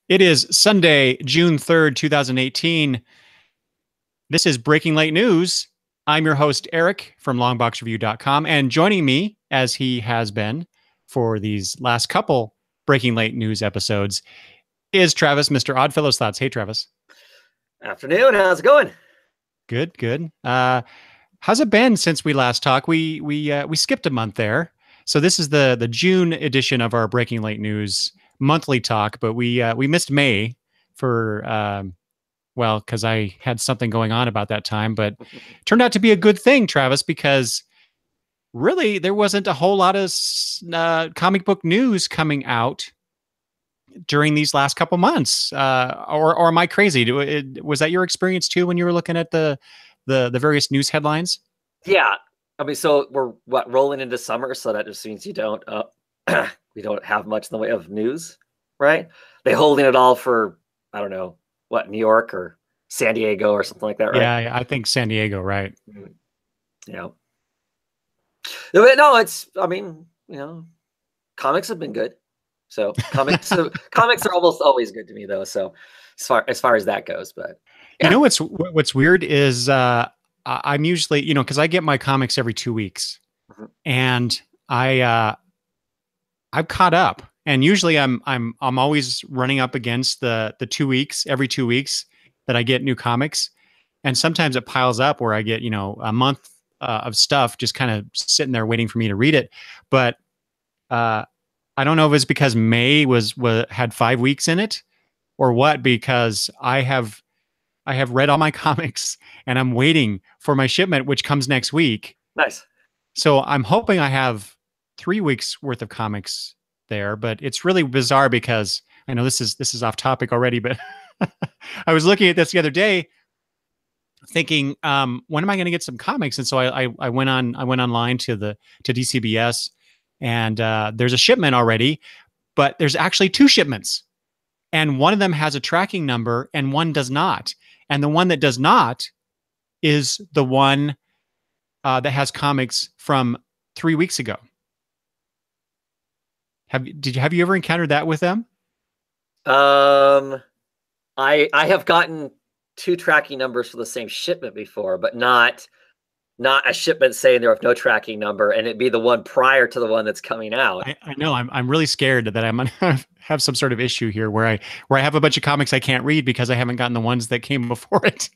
It is Sunday, June 3rd, 2018. This is Breaking Late News. I'm your host, Eric from longboxreview.com. And joining me, as he has been for these last couple Breaking Late News episodes, is Travis, Mr. Oddfellow's Thoughts. Hey, Travis. Afternoon. How's it going? Good, good. How's it been since we last talked? We skipped a month there. So this is the June edition of our Breaking Late News monthly talk, but we missed May for well, because I had something going on about that time, but turned out to be a good thing, Travis, because really there wasn't a whole lot of comic book news coming out during these last couple months. Or am I crazy? Was that your experience too when you were looking at the various news headlines? Yeah. I mean, so we're rolling into summer, so that just means you don't we don't have much in the way of news, right? They holding it all for, I don't know, New York or San Diego or something like that, right? Yeah, I think San Diego, right? Yeah. No, I mean, comics have been good. So comics are almost always good to me, though. So as far as that goes, but yeah. You know what's weird is I'm usually, because I get my comics every 2 weeks, and I'm caught up, and usually I'm always running up against the 2 weeks, every 2 weeks that I get new comics, and sometimes it piles up where I get a month of stuff just kind of sitting there waiting for me to read it, but I don't know if it's because May had 5 weeks in it or what, because I have read all my comics and I'm waiting for my shipment, which comes next week. Nice. So I'm hoping I have 3 weeks worth of comics there, but it's really bizarre because I know this is off topic already, but I was looking at this the other day thinking, when am I going to get some comics? And so I went online to DCBS, and there's a shipment already, but there's actually 2 shipments, and one of them has a tracking number and one does not. And the one that does not is the one that has comics from 3 weeks ago. Have you ever encountered that with them? I have gotten 2 tracking numbers for the same shipment before, but not a shipment saying there was no tracking number, and it'd be the one prior to the one that's coming out. I know. I'm really scared that I'm gonna have some sort of issue here where I have a bunch of comics I can't read because I haven't gotten the ones that came before it.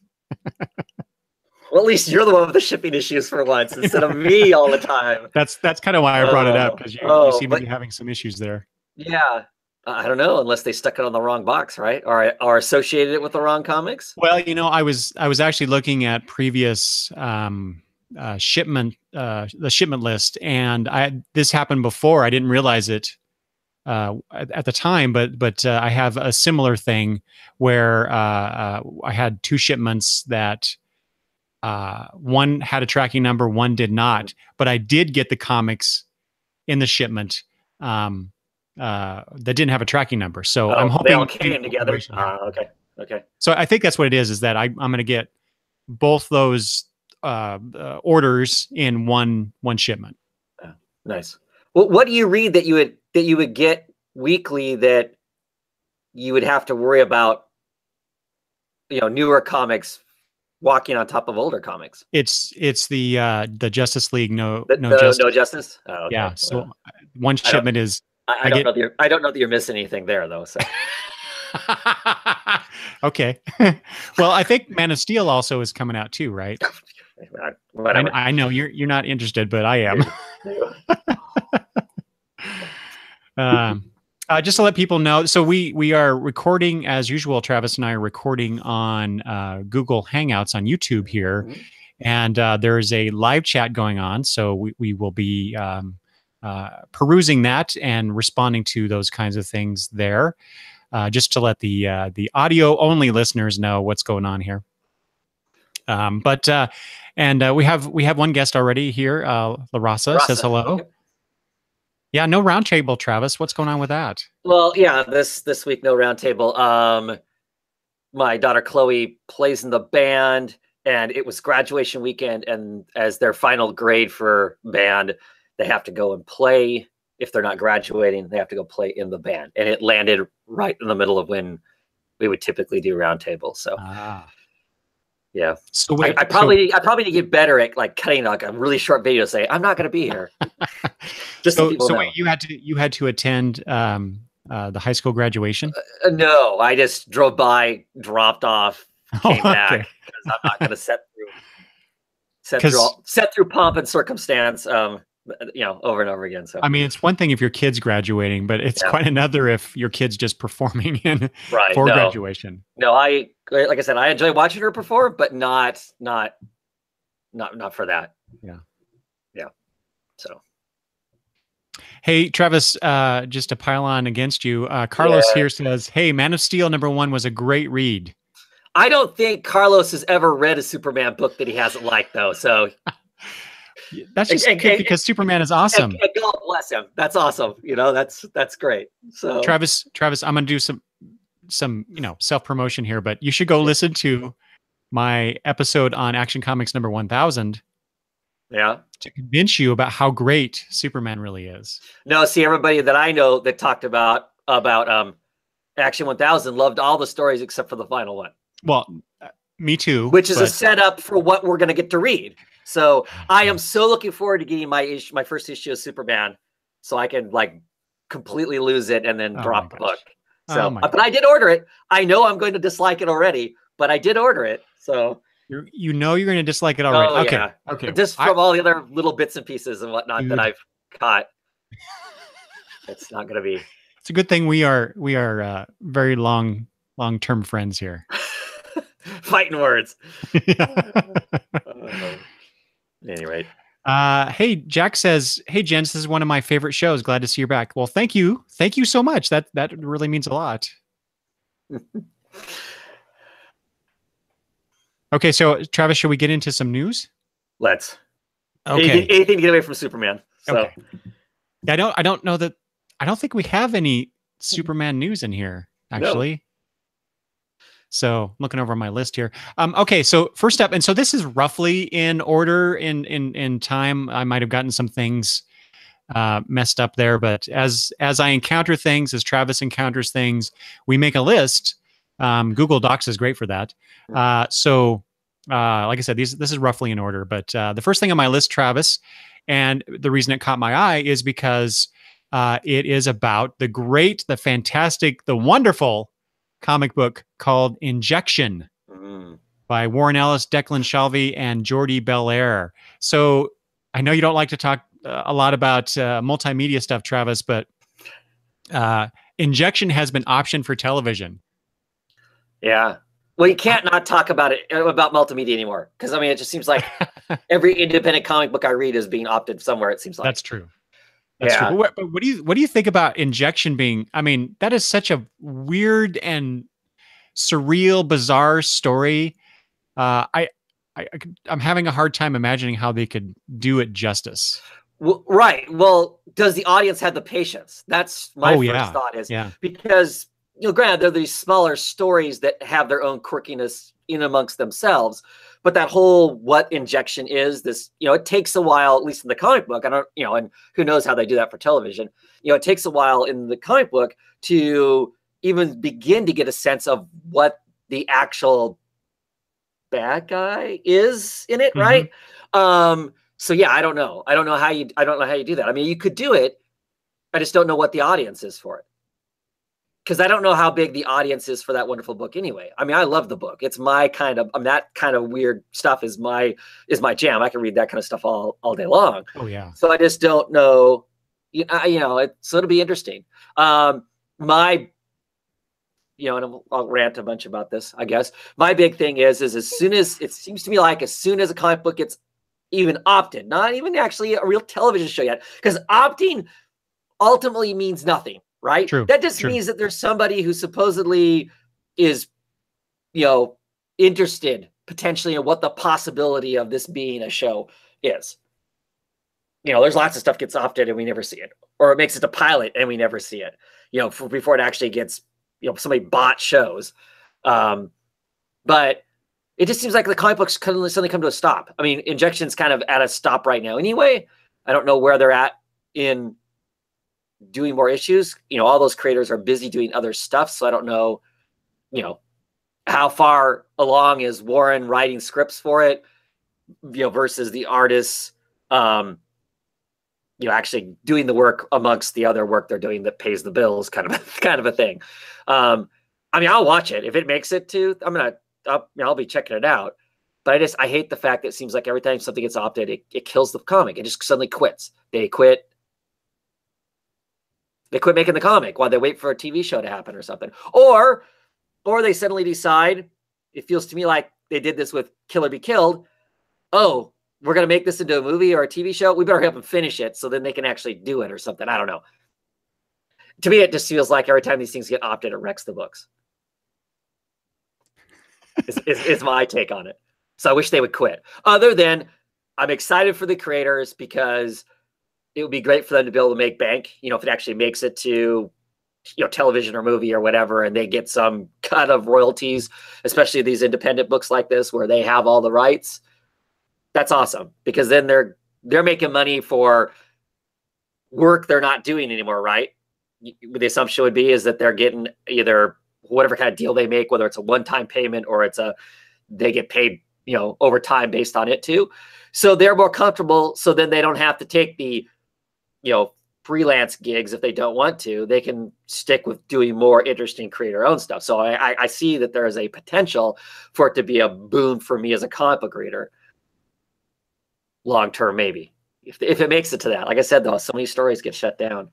Well, at least you're the one with the shipping issues for once instead of me all the time. That's kind of why I brought it up, because you seem to be having some issues there. Yeah. I don't know, unless they stuck it on the wrong box, right? Or associated it with the wrong comics. Well, I was actually looking at previous shipment, the shipment list, and this happened before. I didn't realize it at the time, but I have a similar thing where I had 2 shipments that one had a tracking number, one did not, but I did get the comics in the shipment that didn't have a tracking number. So I'm hoping they all came together. Okay. So I think that's what it is that I'm going to get both those orders in one shipment. Nice. Well, what do you read that you would get weekly that you would have to worry about, newer comics walking on top of older comics? It's the Justice League no Justice. Oh, okay. Yeah. So one shipment is. I don't know that you're missing anything there, though. So. Okay. Well, I think Man of Steel also is coming out too, right? Whatever. I know you're not interested, but I am. Just to let people know, so we are recording as usual. Travis and I are recording on Google Hangouts on YouTube here, and there is a live chat going on. So we will be perusing that and responding to those kinds of things there, just to let the audio only listeners know what's going on here. But we have one guest already here. Larasa says hello. Okay. Yeah, no roundtable, Travis. What's going on with that? Well, yeah, this week no roundtable. My daughter Chloe plays in the band, and it was graduation weekend, and as their final grade for band, they have to go and play if they're not graduating, they have to go play in the band. And it landed right in the middle of when we would typically do roundtable. So, yeah. So wait, I probably need to get better at like cutting like a really short video. Say I'm not going to be here. Just so people know. Wait, you had to attend the high school graduation? No, I just drove by, dropped off, came back because I'm not going to set through pomp and circumstance. Over and over again. So I mean, it's one thing if your kid's graduating, but it's quite another if your kid's just performing for graduation. No, like I said, I enjoy watching her perform, but not for that. Yeah. Yeah. So. Hey, Travis, just to pile on against you, Carlos here says, hey, Man of Steel #1 was a great read. I don't think Carlos has ever read a Superman book that he hasn't liked, though. So that's just good because Superman is awesome. And God bless him. That's awesome. That's great. So Travis, I'm gonna do some self-promotion here, but you should go listen to my episode on Action Comics number 1000. Yeah. To convince you about how great Superman really is. No, see, everybody that I know that talked about Action 1000 loved all the stories except for the final one. Well, me too. Which is a setup for what we're going to get to read. So I am so looking forward to getting my first issue of Superman, so I can like completely lose it and then drop the book. So, but I did order it. I know I'm going to dislike it already, but I did order it. So you're going to dislike it already. Oh, okay. Yeah. Okay. Just from all the other little bits and pieces and whatnot that I've caught, it's not going to be. It's a good thing we are very long-term friends here. Fighting words. Anyway. Hey, Jack says, hey, Jens, this is one of my favorite shows. Glad to see you're back. Well, thank you. Thank you so much. That really means a lot. Okay, so Travis, should we get into some news? Let's. Okay. Anything to get away from Superman. So. Okay. I don't know that. I don't think we have any Superman news in here, actually. No. So I'm looking over my list here. Okay, so first up, and so this is roughly in order in time. I might have gotten some things messed up there, but as I encounter things, as Travis encounters things, we make a list. Google Docs is great for that. So like I said, this is roughly in order, but the first thing on my list, Travis, and the reason it caught my eye is because it is about the great, the fantastic, the wonderful comic book called Injection by Warren Ellis, Declan Shalvey, and Jordi Belair. So I know you don't like to talk a lot about multimedia stuff, Travis, but Injection has been optioned for television. Yeah. Well, you can't not talk about multimedia anymore. Because, I mean, it just seems like every independent comic book I read is being opted somewhere, it seems like. That's true. That's true. But what do you think about Injection being, I mean, that is such a weird and surreal, bizarre story. I'm having a hard time imagining how they could do it justice. Well, right. Well, does the audience have the patience? That's my first thought is because, granted, they're these smaller stories that have their own quirkiness in amongst themselves. But that whole what Injection is, this, it takes a while, at least in the comic book. I don't, and who knows how they do that for television. It takes a while in the comic book to even begin to get a sense of what the actual bad guy is in it, right? So yeah, I don't know. I don't know how you do that. I mean, you could do it. I just don't know what the audience is for it. Because I don't know how big the audience is for that wonderful book anyway. I mean, I love the book. It's my kind of, that kind of weird stuff is my jam. I can read that kind of stuff all day long. Oh yeah. So I just don't know, so it'll be interesting. And I'll rant a bunch about this, I guess. My big thing is as soon as, it seems to me like as soon as a comic book gets even opted, not even actually a real television show yet, because opting ultimately means nothing. Right. True. That just means that there's somebody who supposedly is, interested potentially in what the possibility of this being a show is. There's lots of stuff gets opted and we never see it, or it makes it a pilot and we never see it, before it actually gets, somebody bought shows. But it just seems like the comic books suddenly come to a stop. I mean, Injection's kind of at a stop right now. Anyway, I don't know where they're at in doing more issues. All those creators are busy doing other stuff. So I don't know, how far along is Warren writing scripts for it, versus the artists, actually doing the work amongst the other work they're doing that pays the bills, kind of a thing. I'll watch it if it makes it to. I'll be checking it out. But I hate the fact that it seems like every time something gets opted, it kills the comic. It just suddenly quits. They quit making the comic while they wait for a TV show to happen or something. Or they suddenly decide, it feels to me like they did this with Kill or Be Killed. Oh, we're going to make this into a movie or a TV show. We better help them finish it so then they can actually do it or something. I don't know. To me, it just feels like every time these things get opted, it wrecks the books. Is my take on it. So I wish they would quit. Other than I'm excited for the creators because it would be great for them to be able to make bank, if it actually makes it to, television or movie or whatever, and they get some cut of royalties, especially these independent books like this where they have all the rights. That's awesome because then they're making money for work they're not doing anymore, right? The assumption would be is that they're getting either whatever kind of deal they make, whether it's a one-time payment or they get paid, over time based on it too. So they're more comfortable. So then they don't have to take the, freelance gigs if they don't want to. They can stick with doing more interesting creator-owned stuff. So I see that there is a potential for it to be a boon for me as a comic book reader. Long term, maybe if it makes it to that. Like I said, though, so many stories get shut down.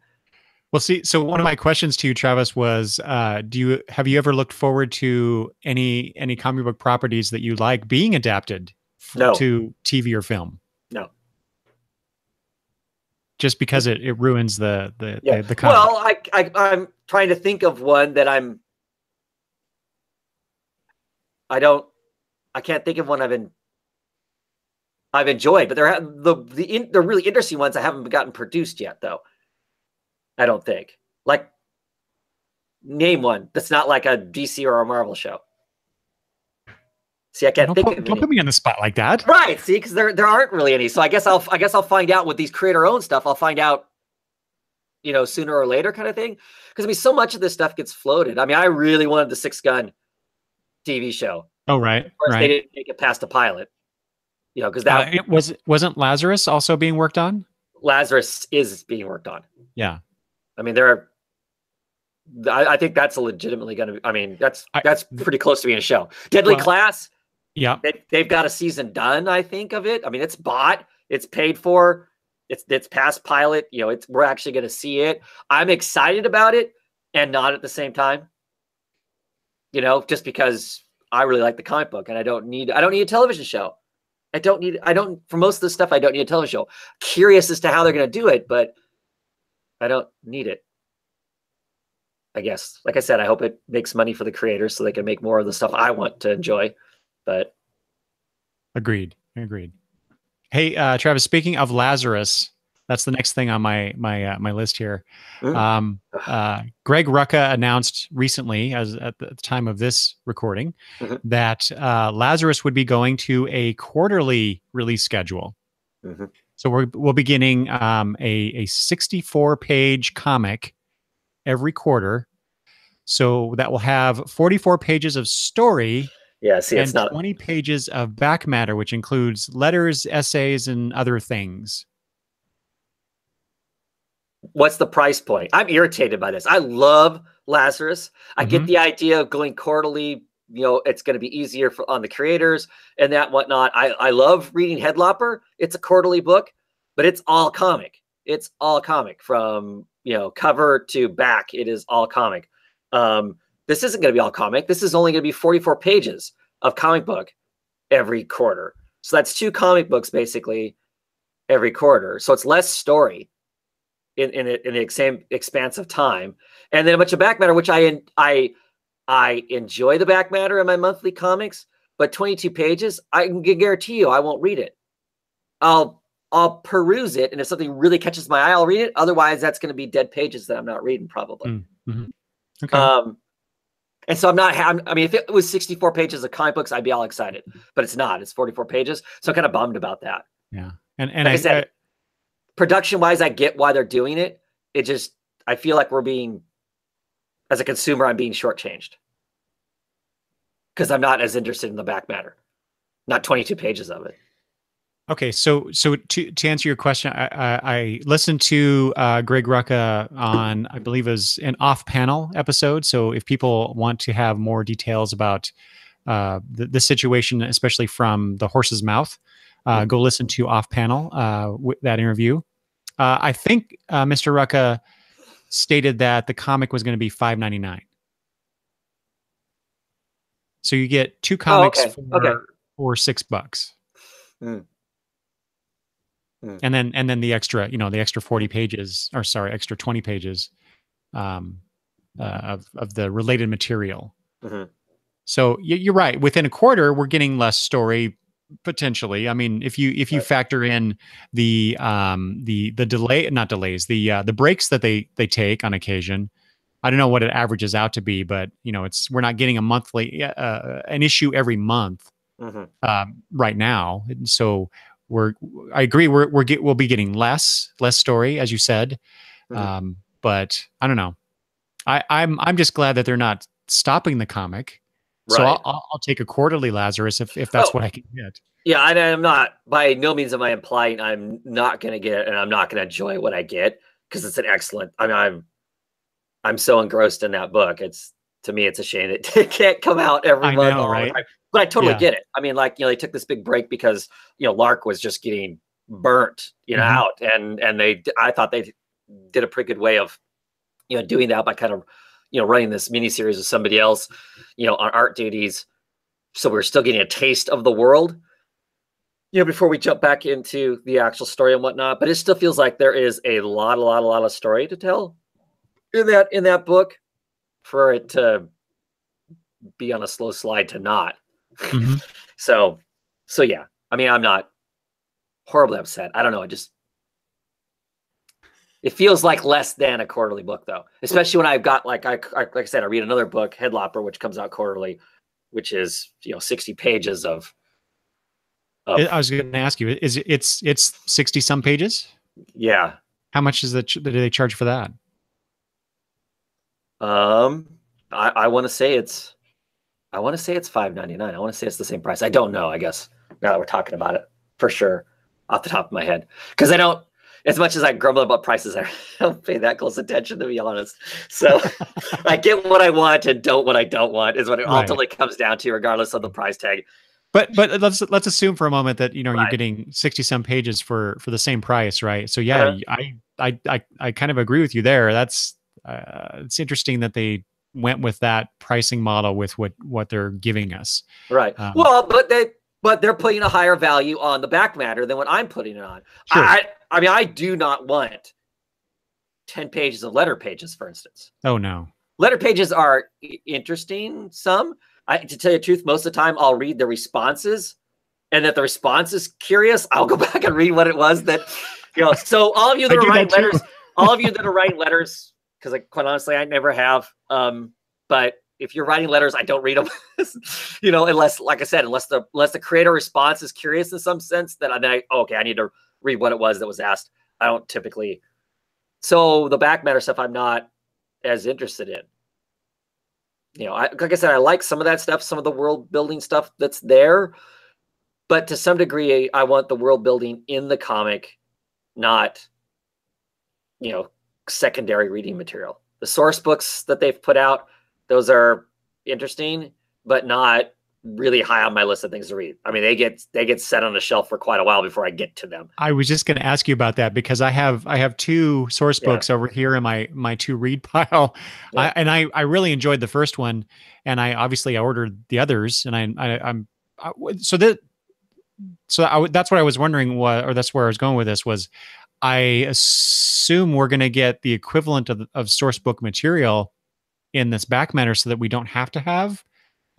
Well, see, so one of my questions to you, Travis, was have you ever looked forward to any comic book properties that you like being adapted to TV or film? No. Just because it ruins the comic. Well, I'm trying to think of one that I can't think of one I've enjoyed, but the really interesting ones I haven't gotten produced yet, though. I don't think. Like, name one that's not like a DC or a Marvel show. See, I can't think of any. Don't put me on the spot like that. Right. See, because there aren't really any. So I guess I'll find out with these creator-owned stuff. I'll find out, sooner or later, kind of thing. Because so much of this stuff gets floated. I really wanted the Six Gun TV show. Oh, right. Of course, they didn't make it past a pilot. Because that wasn't Lazarus also being worked on? Lazarus is being worked on. Yeah. I think that's legitimately going to. That's pretty close to being a show. Deadly Class. Yeah, they've got a season done. I think of it. It's bought. It's paid for. It's past pilot. We're actually going to see it. I'm excited about it, and not at the same time. Just because I really like the comic book, and I don't need a television show. For most of the stuff, I don't need a television show. Curious as to how they're going to do it, but I don't need it. I guess, like I said, I hope it makes money for the creators so they can make more of the stuff I want to enjoy. But agreed. Hey, Travis, speaking of Lazarus, that's the next thing on my list here. Mm-hmm. Greg Rucka announced recently, at the time of this recording, mm-hmm. that Lazarus would be going to a quarterly release schedule. Mm-hmm. So we'll be getting a 64-page comic every quarter. So that will have 44 pages of story. Yeah, see, and 20 pages of back matter, which includes letters, essays, and other things. What's the price point? I'm irritated by this. I love Lazarus. I get the idea of going quarterly. It's going to be easier on the creators and that whatnot. I love reading Headlopper. It's a quarterly book, but it's all comic. It's all comic from cover to back. It is all comic. This isn't going to be all comic. This is only going to be 44 pages of comic book every quarter. So that's 2 comic books basically every quarter. So it's less story in the same expanse of time, and then a bunch of back matter, which I enjoy the back matter in my monthly comics. But 22 pages, I can guarantee you I won't read it. I'll peruse it, and if something really catches my eye, I'll read it. Otherwise, that's going to be dead pages that I'm not reading probably. Mm-hmm. Okay. And so I'm not. If it was 64 pages of comic books, I'd be all excited. But it's not. It's 44 pages. So I'm kind of bummed about that. Yeah. And like I said, production wise, I get why they're doing it. It just I feel like we're being, as a consumer, I'm being shortchanged because I'm not as interested in the back matter, not 22 pages of it. Okay, so to answer your question, I listened to Greg Rucka on, I believe it was an off-panel episode. So if people want to have more details about the situation, especially from the horse's mouth, go listen to off-panel that interview. I think Mr. Rucka stated that the comic was going to be $5.99. So you get two comics for $6. Mm. Mm. And then the extra, the extra 40 pages, or sorry, extra 20 pages of the related material. Mm-hmm. So you're right. Within a quarter, we're getting less story potentially. I mean, if you factor in the delay, not delays, the breaks that they take on occasion. I don't know what it averages out to be, but we're not getting a monthly an issue every month right now. And so I agree. We'll be getting less story, as you said. But I don't know. I'm just glad that they're not stopping the comic. So Right. I'll take a quarterly Lazarus if that's what I can get. Yeah, I'm not, by no means am I implying I'm not going to get it and I'm not going to enjoy what I get, because it's an excellent. I mean, I'm so engrossed in that book. To me, it's a shame that it can't come out every month. Know, right? But I totally get it. I mean, they took this big break because Lark was just getting burnt, out, and I thought they did a pretty good way of doing that by kind of running this miniseries with somebody else, on art duties, so we're still getting a taste of the world, before we jump back into the actual story and whatnot. But it still feels like there is a lot of story to tell in that book for it to be on a slow slide to not. So yeah, I mean, I'm not horribly upset. I don't know. It feels like less than a quarterly book, though, especially when I've got, like I said, I read another book, Headlopper, which comes out quarterly, which is 60 pages of. I was going to ask you, it's 60 some pages? Yeah. How much do they charge for that? I want to say it's $5.99. I want to say it's the same price. I don't know, I guess, now that we're talking about it for sure off the top of my head, because I don't. As much as I grumble about prices, I don't pay that close attention, to be honest. So I get what I want and don't what I don't want is what it ultimately comes down to, regardless of the price tag. But let's assume for a moment that you're getting 60 some pages for the same price, right? So yeah, I kind of agree with you there. That's it's interesting that they went with that pricing model with what they're giving us. Right. Well, but they're putting a higher value on the back matter than what I'm putting it on. Sure. I mean, I do not want 10 pages of letter pages, for instance. Oh, no. Letter pages are interesting. To tell you the truth, most of the time I'll read the responses, and if the response is curious, I'll go back and read what it was that, so all of you that are writing letters, because quite honestly, I never have. But if you're writing letters, I don't read them, unless, like I said, unless the creator response is curious in some sense, that I need to read what it was that was asked. I don't typically. So the back matter stuff, I'm not as interested in. Like I said, I like some of that stuff, some of the world building stuff that's there, but to some degree, I want the world building in the comic, not, secondary reading material. The source books that they've put out, those are interesting, but not really high on my list of things to read. I mean, they get set on a shelf for quite a while before I get to them. I was just going to ask you about that, because I have two source books over here in my to read pile. Yeah. I really enjoyed the first one, and I ordered the others, and that's what I was wondering, or that's where I was going with this, was I assume we're going to get the equivalent of source book material in this back matter, so that we don't have to have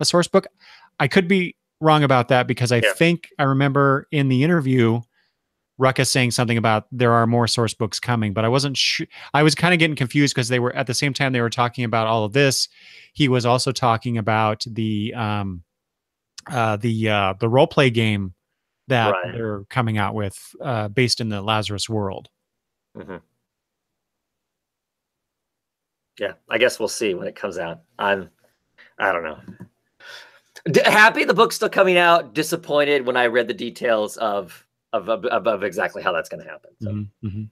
a source book. I could be wrong about that, because I think I remember in the interview Rucka saying something about there are more source books coming, but I wasn't sure. I was kind of getting confused, because they were, at the same time they were talking about all of this, he was also talking about the role play game that they're coming out with, based in the Lazarus world. Yeah, I guess we'll see when it comes out. I don't know. Happy the book's still coming out. Disappointed when I read the details of exactly how that's going to happen. So. Mm-hmm, mm-hmm.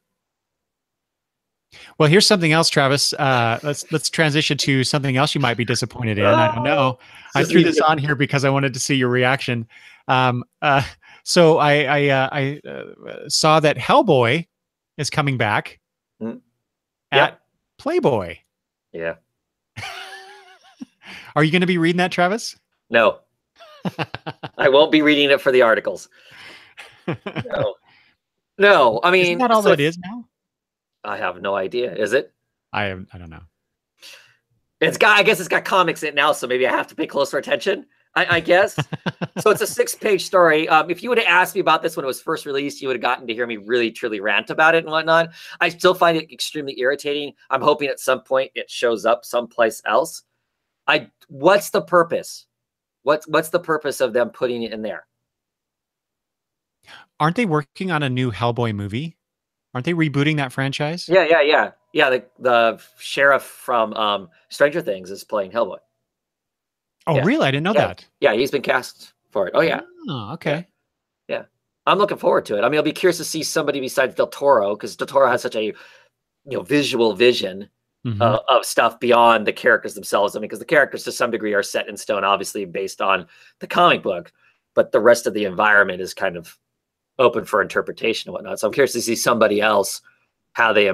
Well, here's something else, Travis. Let's transition to something else you might be disappointed in. I don't know. I threw this on here because I wanted to see your reaction. So I saw that Hellboy is coming back at Playboy. Yeah. Are you going to be reading that, Travis? No. I won't be reading it for the articles. No. I mean, isn't that all that is now? I have no idea. Is it? I don't know. I guess it's got comics in it now, so maybe I have to pay closer attention. I guess. So it's a 6-page story. If you would have asked me about this when it was first released, you would have gotten to hear me really, truly rant about it and whatnot. I still find it extremely irritating. I'm hoping at some point it shows up someplace else. What's the purpose? What's the purpose of them putting it in there? Aren't they working on a new Hellboy movie? Aren't they rebooting that franchise? Yeah. The sheriff from Stranger Things is playing Hellboy. Oh, really? I didn't know that. Yeah, he's been cast for it. Oh, yeah. Oh, okay. Yeah. I'm looking forward to it. I mean, I'll be curious to see somebody besides Del Toro, because Del Toro has such a visual vision of stuff beyond the characters themselves. I mean, because the characters to some degree are set in stone, obviously based on the comic book, but the rest of the environment is kind of open for interpretation and whatnot. So I'm curious to see somebody else how they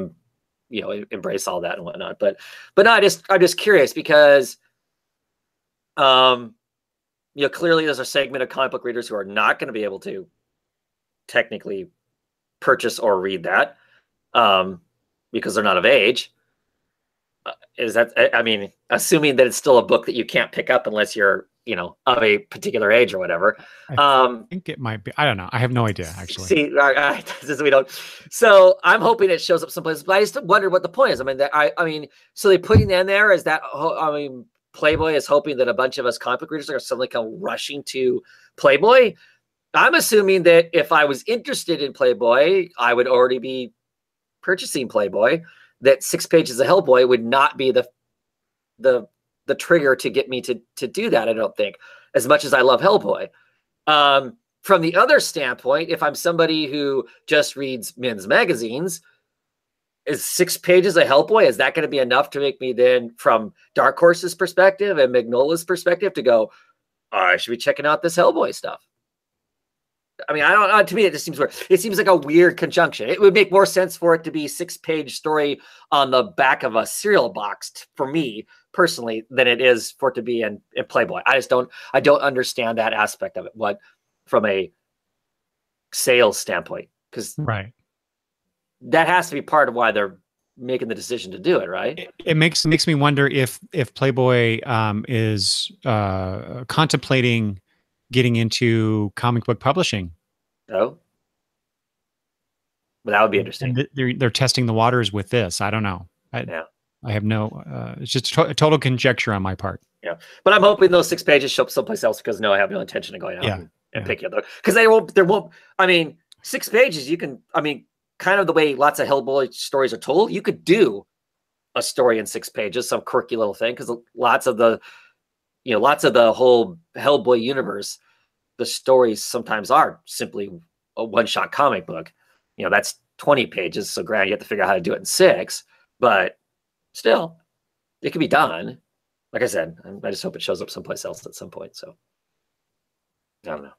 embrace all that and whatnot. But no, I'm just curious because clearly there's a segment of comic book readers who are not going to be able to technically purchase or read that because they're not of age. Assuming that it's still a book that you can't pick up unless you're, of a particular age or whatever. I think it might be. I don't know. I have no idea, actually. See, we don't. So I'm hoping it shows up someplace, but I just wonder what the point is. So they putting in there is that, Playboy is hoping that a bunch of us comic book readers are suddenly come rushing to Playboy. I'm assuming that if I was interested in Playboy, I would already be purchasing Playboy. That 6 pages of Hellboy would not be the trigger to get me to do that. I don't think, as much as I love Hellboy. From the other standpoint, if I'm somebody who just reads men's magazines, is 6 pages of Hellboy, is that going to be enough to make me then, from Dark Horse's perspective and Magnola's perspective, to go, I should be checking out this Hellboy stuff? I mean, I don't know. To me, it just seems weird. It seems like a weird conjunction. It would make more sense for it to be 6-page story on the back of a cereal box for me personally than it is for it to be in Playboy. I don't understand that aspect of it. From a sales standpoint, because right. That has to be part of why they're making the decision to do it, right? It makes me wonder if Playboy is contemplating getting into comic book publishing. Oh, well, that would be interesting. And they're testing the waters with this. I don't know. I have no. It's just a total conjecture on my part. Yeah, but I'm hoping those 6 pages show up someplace else, because I have no intention of going out and picking up those, because there won't. I mean, 6 pages. You can. I mean, kind of the way lots of Hellboy stories are told, you could do a story in 6 pages, some quirky little thing, because lots of the whole Hellboy universe, the stories sometimes are simply a one-shot comic book. That's 20 pages, so granted, you have to figure out how to do it in 6, but still, it can be done. Like I said, I just hope it shows up someplace else at some point. So I don't know.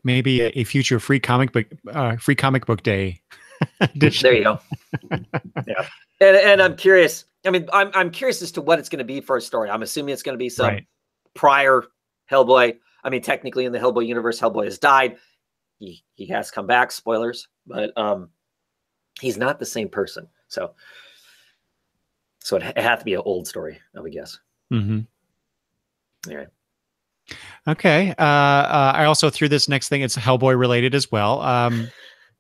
Maybe a future free comic book day. There you go. Yeah, and I'm curious. I mean, I'm curious as to what it's going to be for a story. I'm assuming it's going to be some prior Hellboy. I mean, technically in the Hellboy universe, Hellboy has died. He has come back. Spoilers, but he's not the same person. So it had to be an old story, I would guess. Mm-hmm. All right. Okay. I also threw this next thing. It's Hellboy related as well.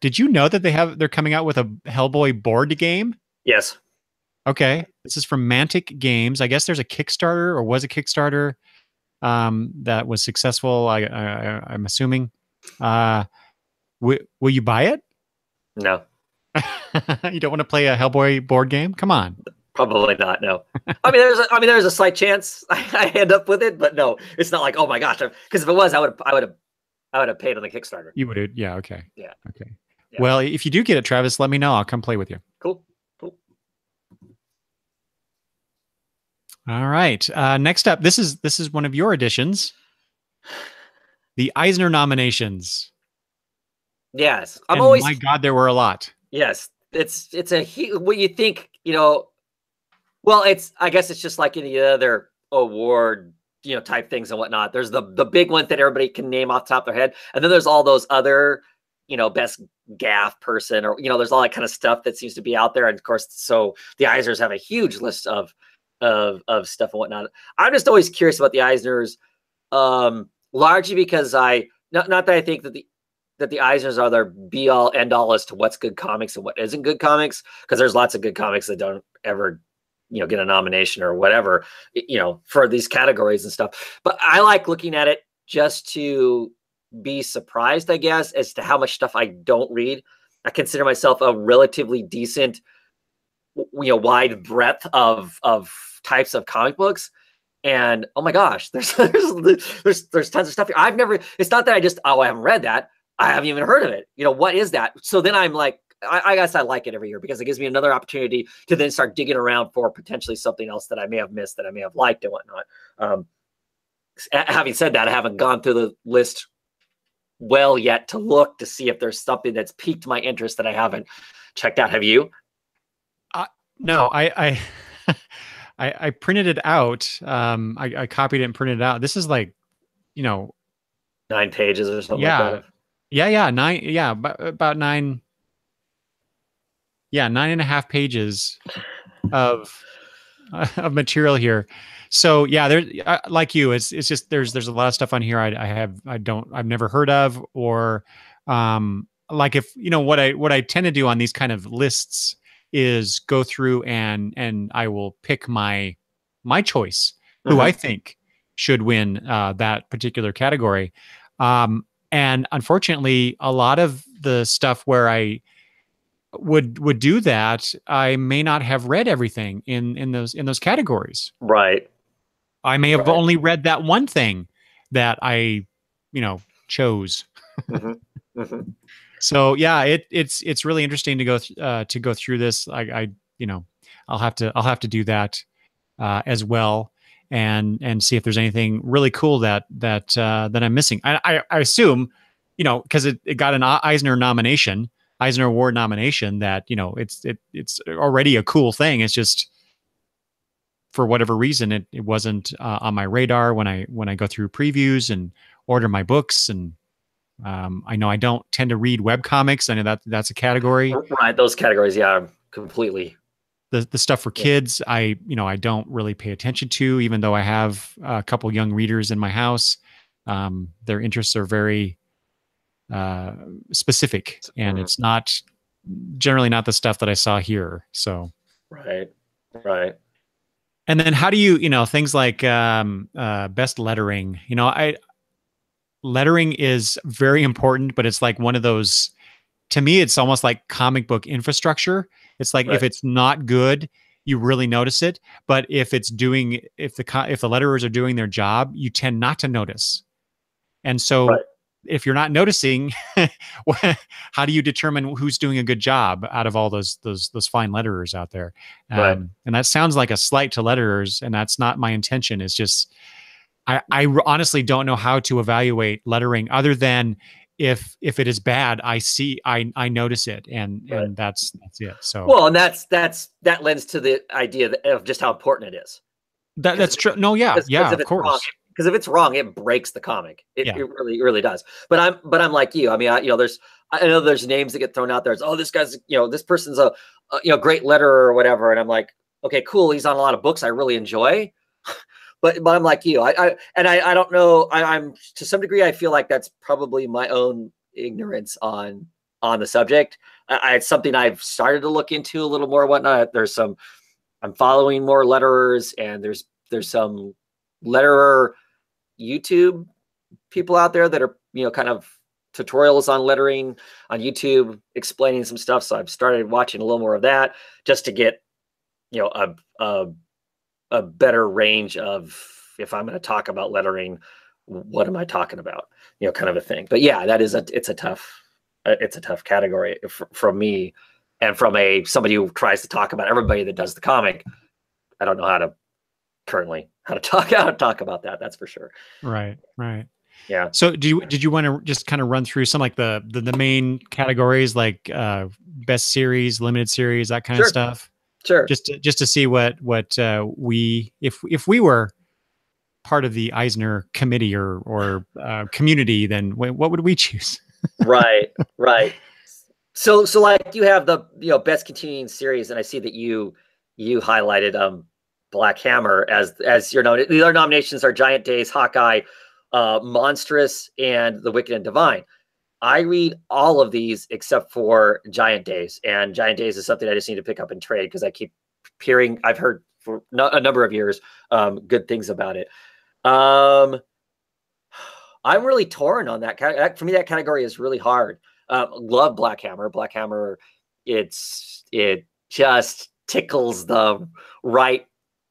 Did you know that they're coming out with a Hellboy board game? Yes. Okay. This is from Mantic Games. I guess there's a Kickstarter, or was a Kickstarter that was successful. I'm assuming. Will you buy it? No. You don't want to play a Hellboy board game? Come on. Probably not. No. There's a slight chance I end up with it, but no, it's not like, oh my gosh. Because if it was, I would have paid on the Kickstarter. You would, yeah. Okay. Yeah. Okay. Yeah. Well, if you do get it, Travis, let me know. I'll come play with you. Cool. All right. Next up, this is one of your editions, the Eisner Nominations. Yes, My God, there were a lot. Yes, it's what you think, well, I guess it's just like any other award, type things and whatnot. There's the big one that everybody can name off the top of their head, and then there's all those other, best gaff person, or there's all that kind of stuff that seems to be out there. And of course, so the Eisners have a huge list of stuff and whatnot. I'm just always curious about the Eisners, largely because not that I think that the Eisners are their be all end all as to what's good comics and what isn't good comics, because there's lots of good comics that don't ever get a nomination or whatever, for these categories and stuff. But I like looking at it just to be surprised, I guess, as to how much stuff I don't read. I consider myself a relatively decent, wide breadth of types of comic books. And oh my gosh, there's tons of stuff here. It's not that I haven't read that. I haven't even heard of it. What is that? So then I'm like, I guess I like it every year because it gives me another opportunity to then start digging around for potentially something else that I may have missed, that I may have liked and whatnot. Having said that, I haven't gone through the list well yet to look to see if there's something that's piqued my interest that I haven't checked out. Have you? No, I I printed it out. I copied it and printed it out. This is like, 9 pages or something yeah. like that. Yeah. 9. Yeah. About 9. Yeah. 9.5 pages of material here. So yeah, there's like you, it's just, there's a lot of stuff on here I've never heard of, or, like if, what I tend to do on these kind of lists is go through and I will pick my choice, who I think should win that particular category. And unfortunately, a lot of the stuff where I would do that, I may not have read everything in those categories. Right. I may have only read that one thing that I, chose. So yeah, it's really interesting to go through this. I'll have to do that as well, and see if there's anything really cool that I'm missing. I assume, because it got an Eisner Award nomination, that it's already a cool thing. It's just, for whatever reason, it wasn't on my radar when I go through previews and order my books. And I know I don't tend to read web comics. I know that's a category. Right, those categories, yeah, completely. The stuff for kids, I don't really pay attention to, even though I have a couple young readers in my house. Their interests are very specific, and it's not generally not the stuff that I saw here. So right. And then how do you things like best lettering? Lettering is very important, but it's like one of those, to me, it's almost like comic book infrastructure. It's like, if it's not good, you really notice it. But if the letterers are doing their job, you tend not to notice. And so if you're not noticing, how do you determine who's doing a good job out of all those fine letterers out there? And that sounds like a slight to letterers, and that's not my intention. It's just, I honestly don't know how to evaluate lettering other than if it is bad, I notice it, and that's it. So well, and that lends to the idea of just how important it is. That's true. No, yeah, of course. Because if it's wrong, it breaks the comic. It really does. But I'm like you. I mean, I know there's names that get thrown out there. It's, this guy's, this person's a great letterer or whatever. And I'm like, okay, cool. He's on a lot of books I really enjoy. But I'm like you. I don't know. I'm to some degree, I feel like that's probably my own ignorance on the subject. It's something I've started to look into a little more. Whatnot. I'm following more letterers, and there's some letterer YouTube people out there that are kind of tutorials on lettering on YouTube, explaining some stuff. So I've started watching a little more of that just to get you know, a better range of, if I'm going to talk about lettering, what am I talking about? You know, kind of a thing. But yeah, it's a tough category from me, and from somebody who tries to talk about everybody that does the comic. I don't know how to talk about that. That's for sure. Right. Right. Yeah. So did you want to just kind of run through some like the main categories, like best series, limited series, that kind of Sure. stuff? Sure. Just to see what we, if we were part of the Eisner committee or community, then what would we choose? Right. Right. So like you have the, you know, best continuing series, and I see that you highlighted Black Hammer as your note. The other nominations are Giant Days, Hawkeye, Monstrous, and The Wicked and Divine. I read all of these except for Giant Days, and Giant Days is something I just need to pick up and trade because I keep hearing, I've heard for a number of years, good things about it. I'm really torn on that. For me, that category is really hard. Love Black Hammer. Black Hammer, it just tickles the right,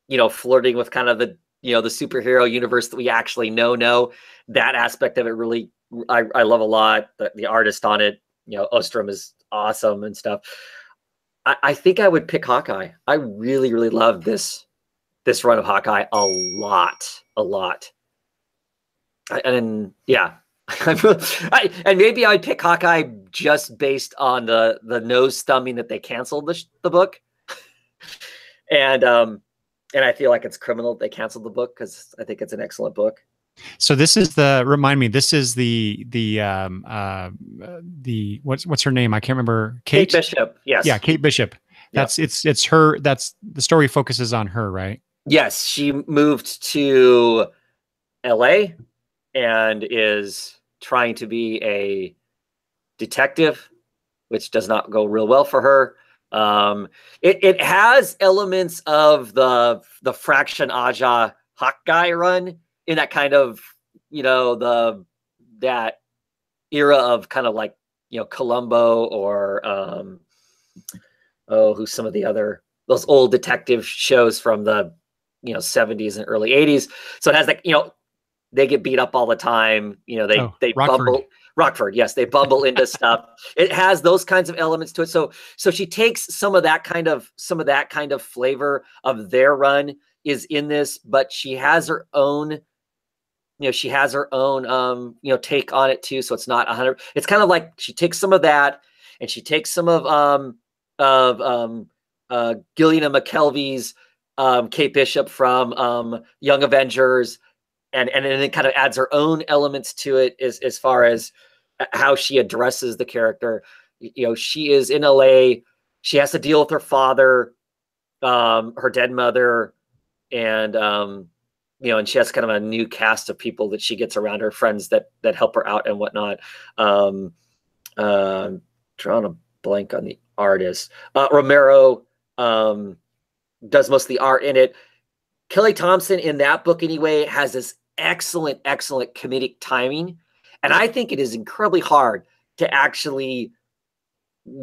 you know, flirting with kind of the, you know, the superhero universe that we actually know. That aspect of it really, I love a lot. The artist on it, you know, Ostrom is awesome and stuff. I think I would pick Hawkeye. I really, really love this run of Hawkeye a lot. And yeah, and maybe I'd pick Hawkeye just based on the nose thumbing that they canceled the book, and I feel like it's criminal that they canceled the book because I think it's an excellent book. So this is remind me, this is the what's her name? I can't remember. Kate Bishop. Yes. Yeah, Kate Bishop. That's yep. It's her. That's the story focuses on her, right? Yes, she moved to LA and is trying to be a detective, which does not go real well for her. It has elements of the Fraction Aja Hawkeye run in that kind of, you know, that era of kind of like, you know, Columbo or who's some of the other, those old detective shows from the, you know, 70s and early 80s. So it has like, you know, they get beat up all the time. You know, they bumble. Rockford, yes, they bumble into stuff. It has those kinds of elements to it. So she takes some of that kind of flavor of their run is in this, but she has her own, you know, take on it too. So it's not 100. It's kind of like she takes some of that, and she takes some of Gillian McKelvey's Kate Bishop from Young Avengers. And then it kind of adds her own elements to it as far as how she addresses the character. You know, she is in LA. She has to deal with her father, her dead mother, and you know, and she has kind of a new cast of people that she gets around her, friends that help her out and whatnot. Drawing a blank on the artist. Romero does most of the art in it. Kelly Thompson in that book anyway has this excellent comedic timing. And I think it is incredibly hard to actually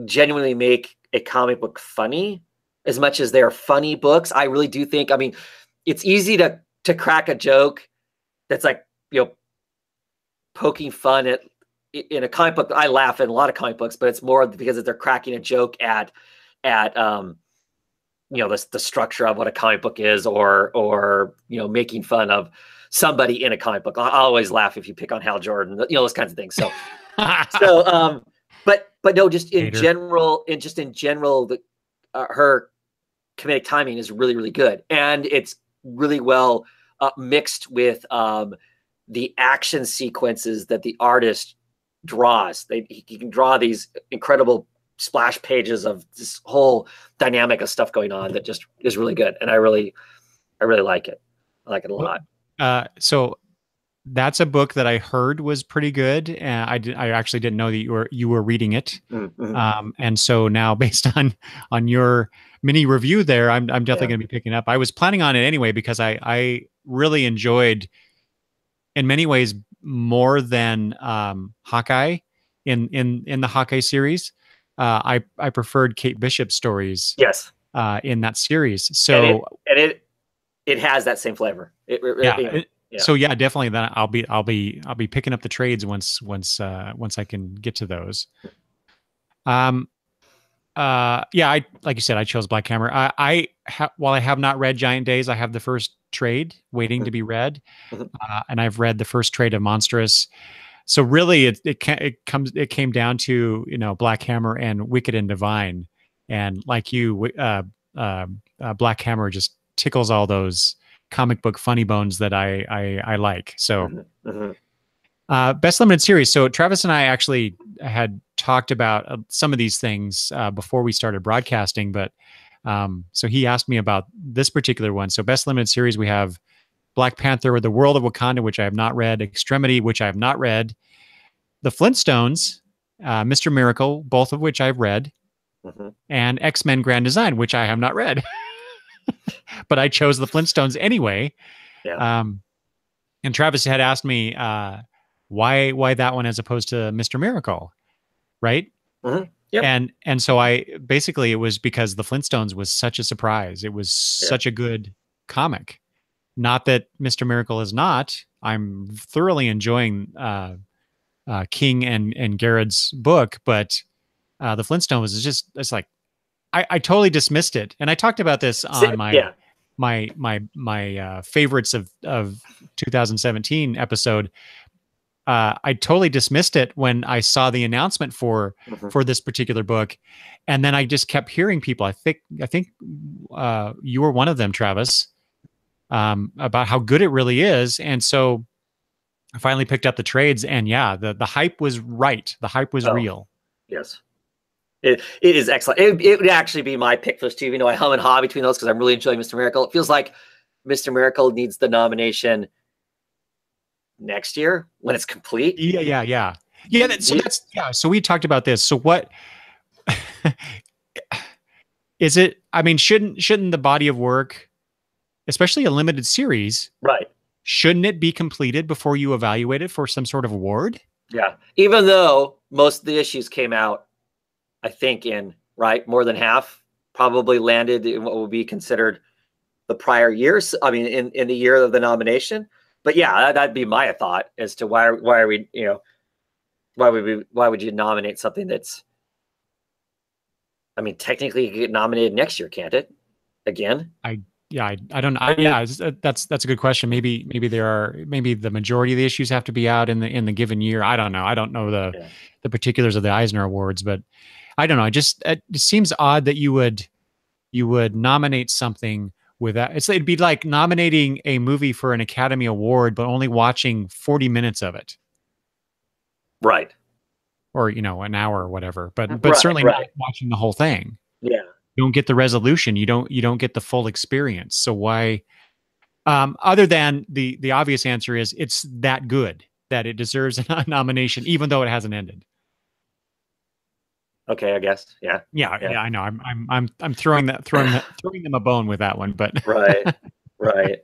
genuinely make a comic book funny as much as they're funny books. I really do think, I mean, it's easy to crack a joke that's like, you know, poking fun at in a comic book. I laugh in a lot of comic books, but it's more because they're cracking a joke at you know, the structure of what a comic book is, or you know, making fun of somebody in a comic book. I always laugh if you pick on Hal Jordan, you know, those kinds of things. So but no, just in general, her comedic timing is really, really good, and it's really well mixed with the action sequences that the artist draws. He can draw these incredible splash pages of this whole dynamic of stuff going on that just is really good, and I really like it. I like it a lot. So that's a book that I heard was pretty good, and I actually didn't know that you were reading it. Mm-hmm. And so now, based on your mini review there, I'm definitely going to be picking up. I was planning on it anyway because I really enjoyed, in many ways, more than Hawkeye in the Hawkeye series. I preferred Kate Bishop's stories. Yes. in that series. And So it has that same flavor. yeah. Yeah. So yeah, definitely. Then I'll be picking up the trades once I can get to those. Um, yeah, I like you said, I chose Black Hammer. While I have not read Giant Days, I have the first trade waiting to be read, Mhm. and I've read the first trade of Monstrous. So really, it came down to Black Hammer and Wicked and Divine, and like you, Black Hammer just tickles all those comic book funny bones that I like. So. Mhm. Mhm. Best limited series. So Travis and I actually had talked about some of these things before we started broadcasting, but so he asked me about this particular one. So best limited series, we have Black Panther with the World of Wakanda, which I have not read, Extremity, which I have not read, The Flintstones, Mr. Miracle, both of which I've read, Mhm. and X-Men Grand Design, which I have not read. But I chose the Flintstones anyway. Yeah. Um, and Travis had asked me why that one as opposed to Mr. Miracle, right? Mhm. Yep. And so I basically, it was because the Flintstones was such a surprise. It was Yeah. such a good comic. Not that Mr. Miracle is not. I'm thoroughly enjoying King and Garrett's book, but the Flintstones is just, it's like I totally dismissed it. And I talked about this on Yeah. my favorites of 2017 episode. I totally dismissed it when I saw the announcement Mhm. for this particular book, and then I just kept hearing people. I think you were one of them, Travis, about how good it really is, and so I finally picked up the trades, and yeah, the hype was right. The hype was Oh, real. yes. It is excellent. It would actually be my pick for this too. You know, I hum and haw between those because I'm really enjoying Mr. Miracle. It feels like Mr. Miracle needs the nomination next year when it's complete. Yeah. That's yeah. So we talked about this. So what is it? I mean, shouldn't the body of work, especially a limited series, Right. shouldn't it be completed before you evaluate it for some sort of award? Yeah. Even though most of the issues came out, I think in right more than half probably landed in what would be considered the prior years. I mean, in the year of the nomination. But yeah, that'd be my thought as to why are we why would you nominate something that's, I mean, technically you could get nominated next year, can't it? Again? I yeah, I don't know. Yeah, that's a good question. Maybe the majority of the issues have to be out in the given year. I don't know. I don't know Yeah. the particulars of the Eisner Awards, but I don't know. It seems odd that you would nominate something without. It'd be like nominating a movie for an Academy Award, but only watching 40 minutes of it, Right. or an hour or whatever. But Right. certainly not Right. watching the whole thing. Yeah. You don't get the resolution. You don't get the full experience. So why? Other than the obvious answer is it's that good that it deserves a nomination, even though it hasn't ended. Okay, I guess. Yeah. Yeah, Yeah. yeah, I know. I'm throwing them a bone with that one, but Right. Right.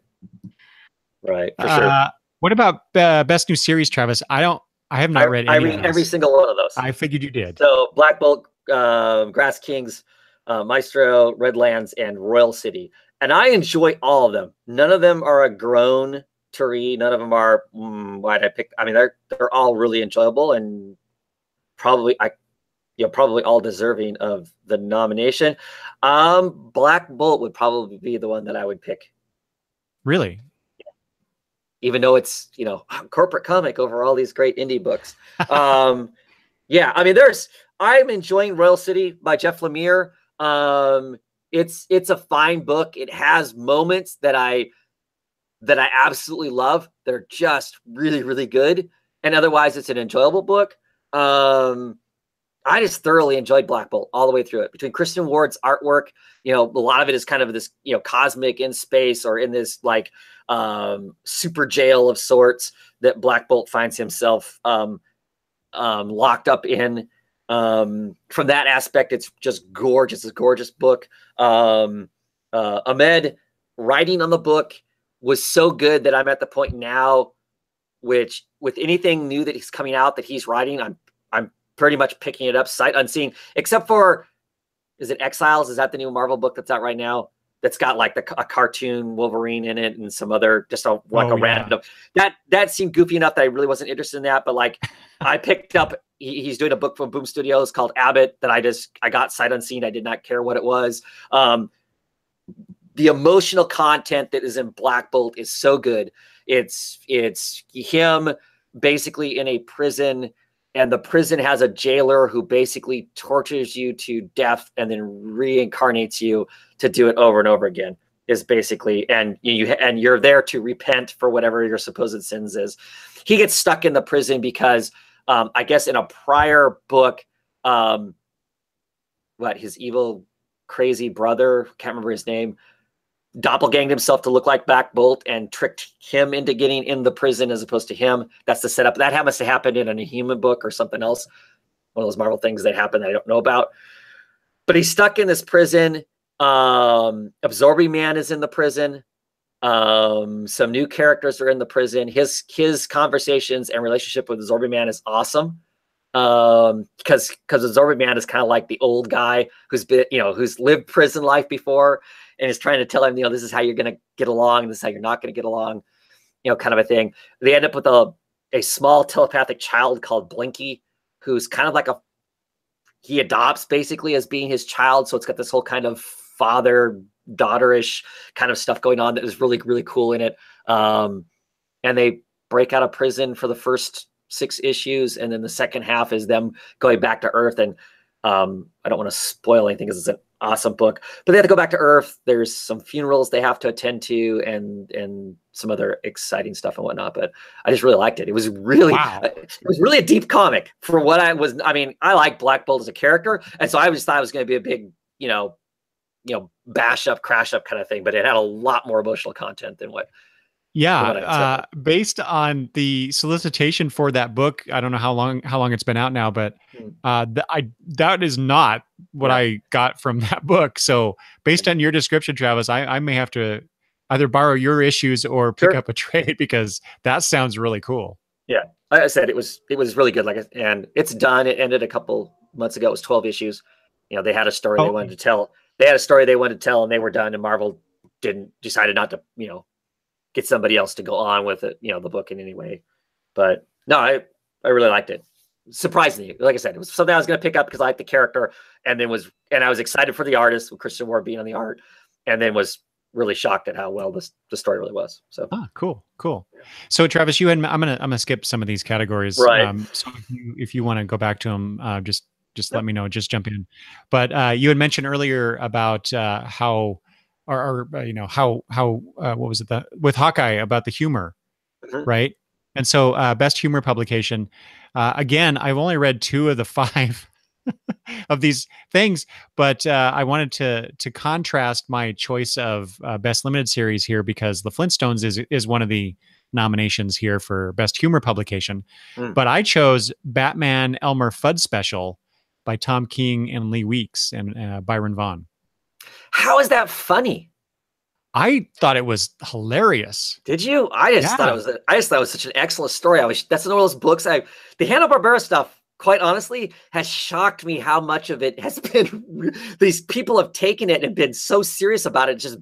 Right. For sure. uh, what about best new series, Travis? I have not read I any of read every those. single one of those. I figured you did. So Black Bolt, Grass Kings, Maestro, Redlands, and Royal City. And I enjoy all of them. None of them are a groan to read. None of them are, why'd I pick? I mean, they're all really enjoyable and probably probably all deserving of the nomination. Black Bolt would probably be the one that I would pick, Really? even though it's corporate comic over all these great indie books. Yeah, I mean, I'm enjoying Royal City by Jeff Lemire. It's a fine book. It has moments that I absolutely love. They're just really, really good. And otherwise, it's an enjoyable book. I just thoroughly enjoyed Black Bolt all the way through it. Between Christian Ward's artwork, a lot of it is kind of this, cosmic in space or in this like super jail of sorts that Black Bolt finds himself locked up in. From that aspect, it's just gorgeous. It's a gorgeous book. Ahmed writing on the book was so good that I'm at the point now, which with anything new that he's coming out that he's writing, I'm pretty much picking it up sight unseen, except for is it Exiles? Is that the new Marvel book that's out right now? That's got like a cartoon Wolverine in it and some other just a random that seemed goofy enough that I really wasn't interested in that. But like I picked up, he's doing a book from Boom Studios called Abbott that I got sight unseen. I did not care what it was. The emotional content that is in Black Bolt is so good. It's him basically in a prison, and the prison has a jailer who basically tortures you to death and then reincarnates you to do it over and over again, is basically, and you're there to repent for whatever your supposed sins is. He gets stuck in the prison because I guess in a prior book, his evil crazy brother, can't remember his name, doppelganged himself to look like Black Bolt and tricked him into getting in the prison as opposed to him. That's the setup. That happens to happen in a human book or something else. One of those Marvel things that happen that I don't know about. But he's stuck in this prison. Absorbing Man is in the prison. Some new characters are in the prison. His conversations and relationship with Absorbing Man is awesome. Because Absorbing Man is kind of like the old guy who's been, who's lived prison life before, and is trying to tell him, this is how you're going to get along, and this is how you're not going to get along, kind of a thing. They end up with a small telepathic child called Blinky, who's kind of like he adopts basically as being his child. So it's got this whole kind of father-daughterish kind of stuff going on that is really, really cool in it. And they break out of prison for the first 6 issues, and then the second half is them going back to Earth. And I don't want to spoil anything because it's an awesome book, but they have to go back to Earth. There's some funerals they have to attend to, and some other exciting stuff and whatnot. But I just really liked it. It was really, it was really a deep comic for what I was. I mean, I like Black Bolt as a character, and so I just thought it was going to be a big, bash up, crash up kind of thing. But it had a lot more emotional content than what. Yeah, based on the solicitation for that book, I don't know how long it's been out now, but that is not what I got from that book. So based on your description, Travis, I may have to either borrow your issues or pick up a trade, because that sounds really cool. Yeah, like I said, it was really good. And it's done. It ended a couple months ago. It was 12 issues. They had a story they wanted to tell. They had a story they wanted to tell, and they were done. And Marvel decided not to, get somebody else to go on with it, the book in any way. But no, I really liked it. Surprisingly, like I said, it was something I was going to pick up because I liked the character, and I was excited for the artist with Christian Ward being on the art, and then was really shocked at how well the story really was. So cool. So Travis, I'm gonna skip some of these categories. Right. So if you want to go back to them, just let me know. Just jump in. But you had mentioned earlier about how. Or what was it with Hawkeye about the humor, right? And so best humor publication. Again, I've only read 2 of the 5 of these things, but I wanted to contrast my choice of best limited series here, because The Flintstones is one of the nominations here for best humor publication. But I chose Batman Elmer Fudd Special by Tom King and Lee Weeks and Byron Vaughn. How is that funny? I thought it was hilarious. Did you? I just thought it was such an excellent story. That's one of those books. The Hanna-Barbera stuff, quite honestly, has shocked me how much of it has been. These people have taken it and been so serious about it. Just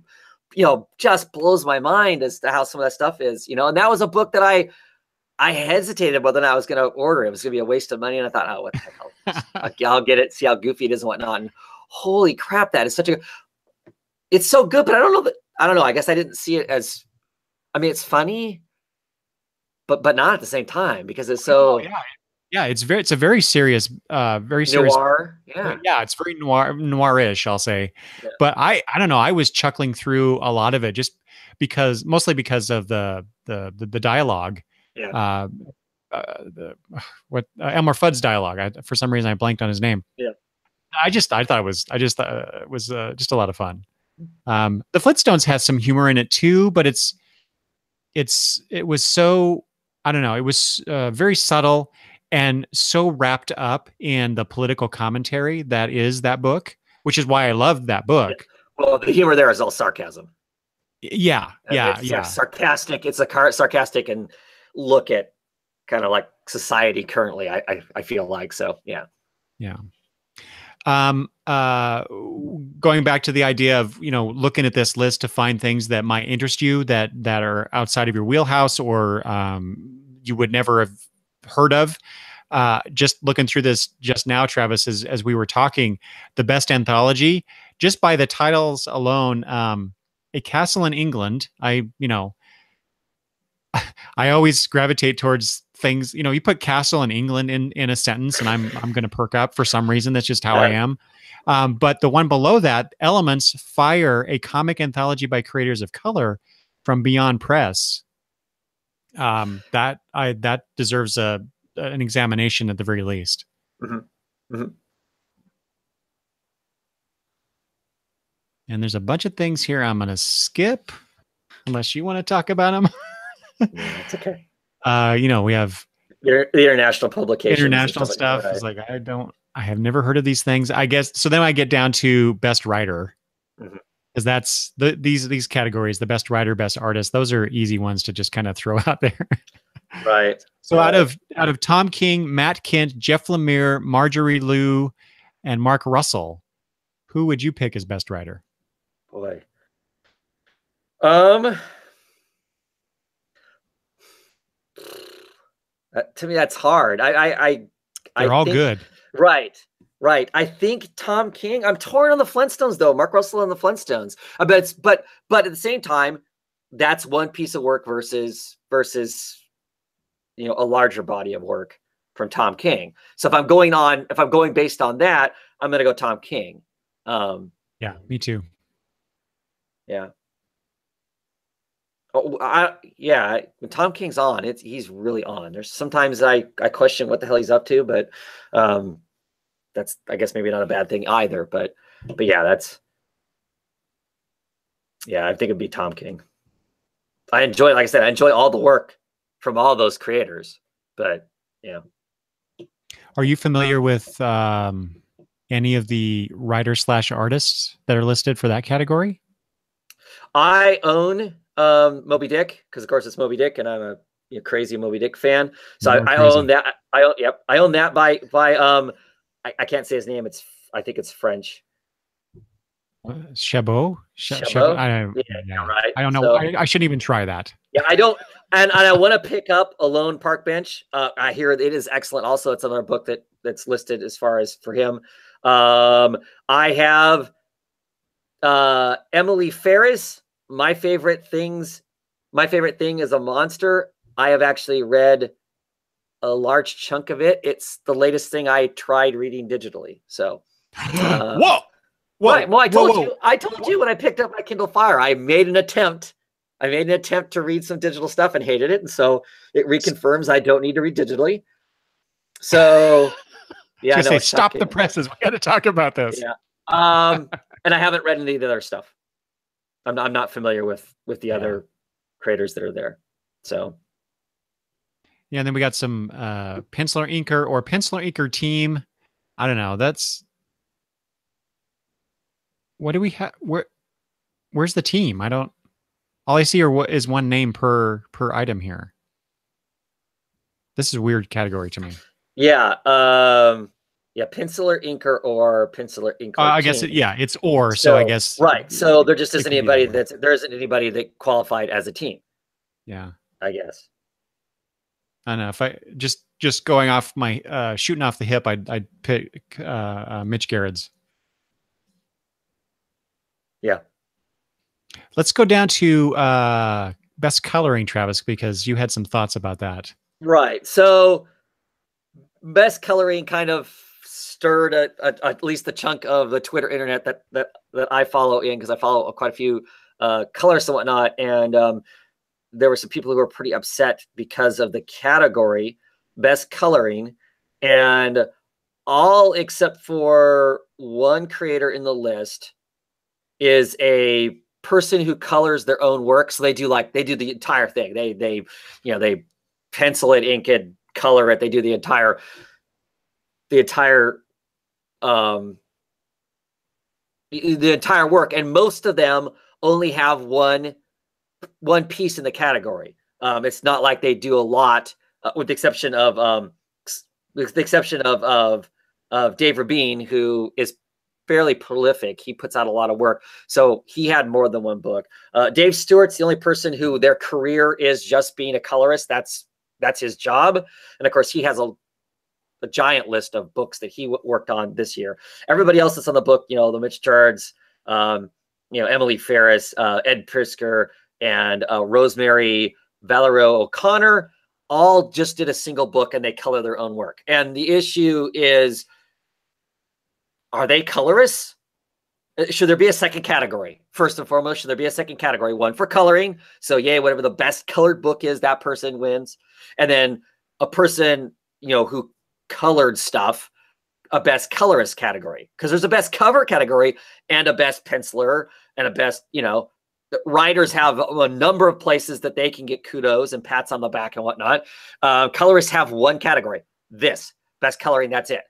blows my mind as to how some of that stuff is. And that was a book that I hesitated whether or not I was going to order. It was going to be a waste of money, and I thought, oh, what the heck? I'll get it. See how goofy it is and whatnot. And holy crap, that is it's so good. But I don't know. I guess I didn't see it as. I mean, it's funny, but not at the same time, because it's so. Yeah, it's a very serious, very serious noir. Yeah, it's very noirish, I'll say. Yeah. But I don't know. I was chuckling through a lot of it just mostly because of the dialogue. Yeah. Elmer Fudd's dialogue. For some reason, I blanked on his name. Yeah. I thought it was just a lot of fun. The Flintstones has some humor in it too, but it was so, I don't know. It was very subtle and so wrapped up in the political commentary that is that book, which is why I loved that book. Yeah. Well, the humor there is all sarcasm. Yeah. It's sarcastic. It's a sarcastic and look at kind of like society currently. I feel like so. Yeah. Yeah. Going back to the idea of, looking at this list to find things that might interest you that are outside of your wheelhouse, or you would never have heard of. Just looking through this just now, Travis, as we were talking, the best anthology, just by the titles alone, A Castle in England. I always gravitate towards things, you put castle in England in a sentence and I'm going to perk up for some reason. That's just how I am. But the one below that, Elements, Fire, a comic anthology by creators of color from Beyond Press. That deserves an examination at the very least. Mm-hmm. Mm-hmm. And there's a bunch of things here I'm going to skip unless you want to talk about them. Yeah, it's okay. We have the international publications, international stuff. It's like, I have never heard of these things, I guess. So then I get down to best writer, because that's these categories: the best writer, best artist. Those are easy ones to just kind of throw out there. Right. So out of Tom King, Matt Kent, Jeff Lemire, Marjorie Liu, and Mark Russell, who would you pick as best writer? Boy. To me, that's hard. They're all good. Right. I think Tom King. I'm torn on the Flintstones, though. Mark Russell and the Flintstones. But at the same time, that's one piece of work versus a larger body of work from Tom King. So if I'm going based on that, I'm going to go Tom King. Yeah, me too. Yeah. Oh, when Tom King's on, he's really on. There's sometimes I question what the hell he's up to, but that's, I guess, maybe not a bad thing either. But yeah, I think it'd be Tom King. Like I said, I enjoy all the work from all those creators. But yeah. Are you familiar with any of the writers/artists that are listed for that category? I own Moby Dick, because of course it's Moby Dick, and I'm a crazy Moby Dick fan. So I own that. I own that by I can't say his name. I think it's French. Chabot? Chabot? Right. I don't know. So, I shouldn't even try that. Yeah, I don't. And I want to pick up Alone Park Bench. I hear it is excellent. Also, it's another book that's listed as far as for him. I have Emily Ferris. My favorite thing is a monster. I have actually read a large chunk of it. It's the latest thing I tried reading digitally. So, whoa. Right. Well, I told you when I picked up my Kindle Fire, I made an attempt to read some digital stuff and hated it, and so it reconfirms I don't need to read digitally. So, yeah, I know, stop the presses. We got to talk about this. Yeah. And I haven't read any of the other stuff. I'm not familiar with the other creators that are there. So, yeah, and then we got some penciler inker team. I don't know. That's what do we have? Where's the team? All I see is one name per item here. This is a weird category to me. Yeah. Penciler inker or penciler inker. I guess it's or. So I guess right. So there just isn't anybody there isn't anybody that qualified as a team. Yeah. I guess. I don't know, if I just going off my shooting off the hip, I'd pick Mitch Gerrard's. Yeah. Let's go down to best coloring, Travis, because you had some thoughts about that. Right. So best coloring kind of stirred at least the chunk of the Twitter internet that I follow in, because I follow quite a few colorists and whatnot. And there were some people who were pretty upset because of the category best coloring, and all except for one creator in the list is a person who colors their own work. So they do the entire thing. They pencil it, ink it, color it. They do the entire work. And most of them only have one piece in the category. It's not like they do a lot, with the exception of Dave Rabin, who is fairly prolific. He puts out a lot of work. So he had more than one book. Dave Stewart's the only person who their career is just being a colorist. That's his job. And of course, he has a giant list of books that he worked on this year. Everybody else that's on the book, the Mitch Jards, Emily Ferris, Ed Prisker, and Rosemary Valero O'Connor, all just did a single book and they color their own work. And the issue is, are they colorists? Should there be a second category? First and foremost, should there be a second category? One for coloring. So yay, whatever the best colored book is, that person wins. And then a person, who colored stuff, a best colorist category. Because there's a best cover category and a best penciler and a best, writers have a number of places that they can get kudos and pats on the back and whatnot. Colorists have one category, this best coloring. That's it.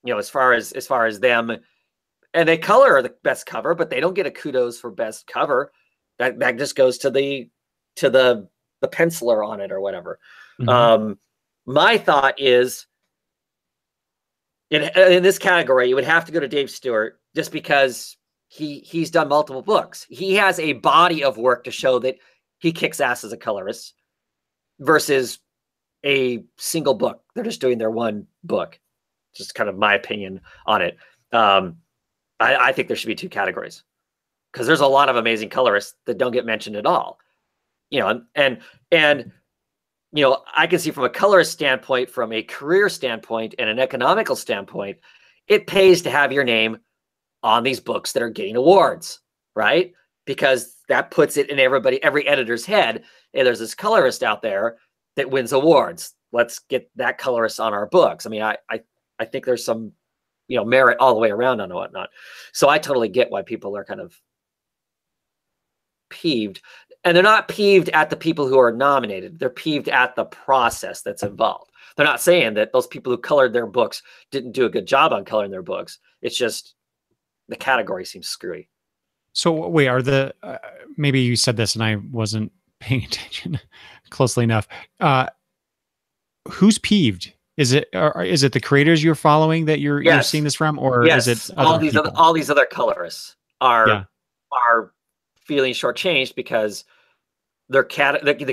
As far as them, and they color the best cover, but they don't get a kudos for best cover. That just goes to the penciler on it or whatever. Mm-hmm. My thought is, in this category, you would have to go to Dave Stewart just because he's done multiple books. He has a body of work to show that he kicks ass as a colorist versus a single book. They're just doing their one book. Just kind of my opinion on it. I think there should be two categories because there's a lot of amazing colorists that don't get mentioned at all. I can see from a colorist standpoint, from a career standpoint, and an economical standpoint, it pays to have your name on these books that are getting awards, right? Because that puts it in every editor's head. Hey, there's this colorist out there that wins awards. Let's get that colorist on our books. I mean, I think there's some, merit all the way around on whatnot. So I totally get why people are kind of peeved. And they're not peeved at the people who are nominated. They're peeved at the process that's involved. They're not saying that those people who colored their books didn't do a good job on coloring their books. It's just the category seems screwy. So wait, maybe you said this and I wasn't paying attention closely enough. Who's peeved? Is it the creators you're following that you're seeing this from, or is it all these other colorists are feeling shortchanged because the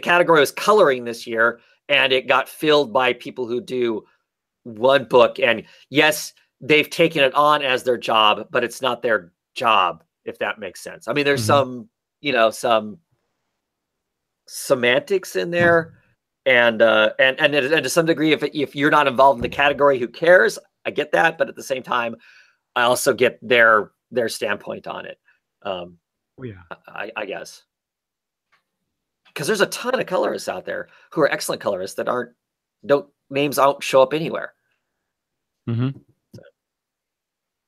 category was coloring this year and it got filled by people who do one book. And yes, they've taken it on as their job, but it's not their job, if that makes sense. I mean, there's some semantics in there. And to some degree, if you're not involved in the category, who cares? I get that, but at the same time, I also get their standpoint on it. I guess because there's a ton of colorists out there who are excellent colorists that names don't show up anywhere. Mm-hmm. So,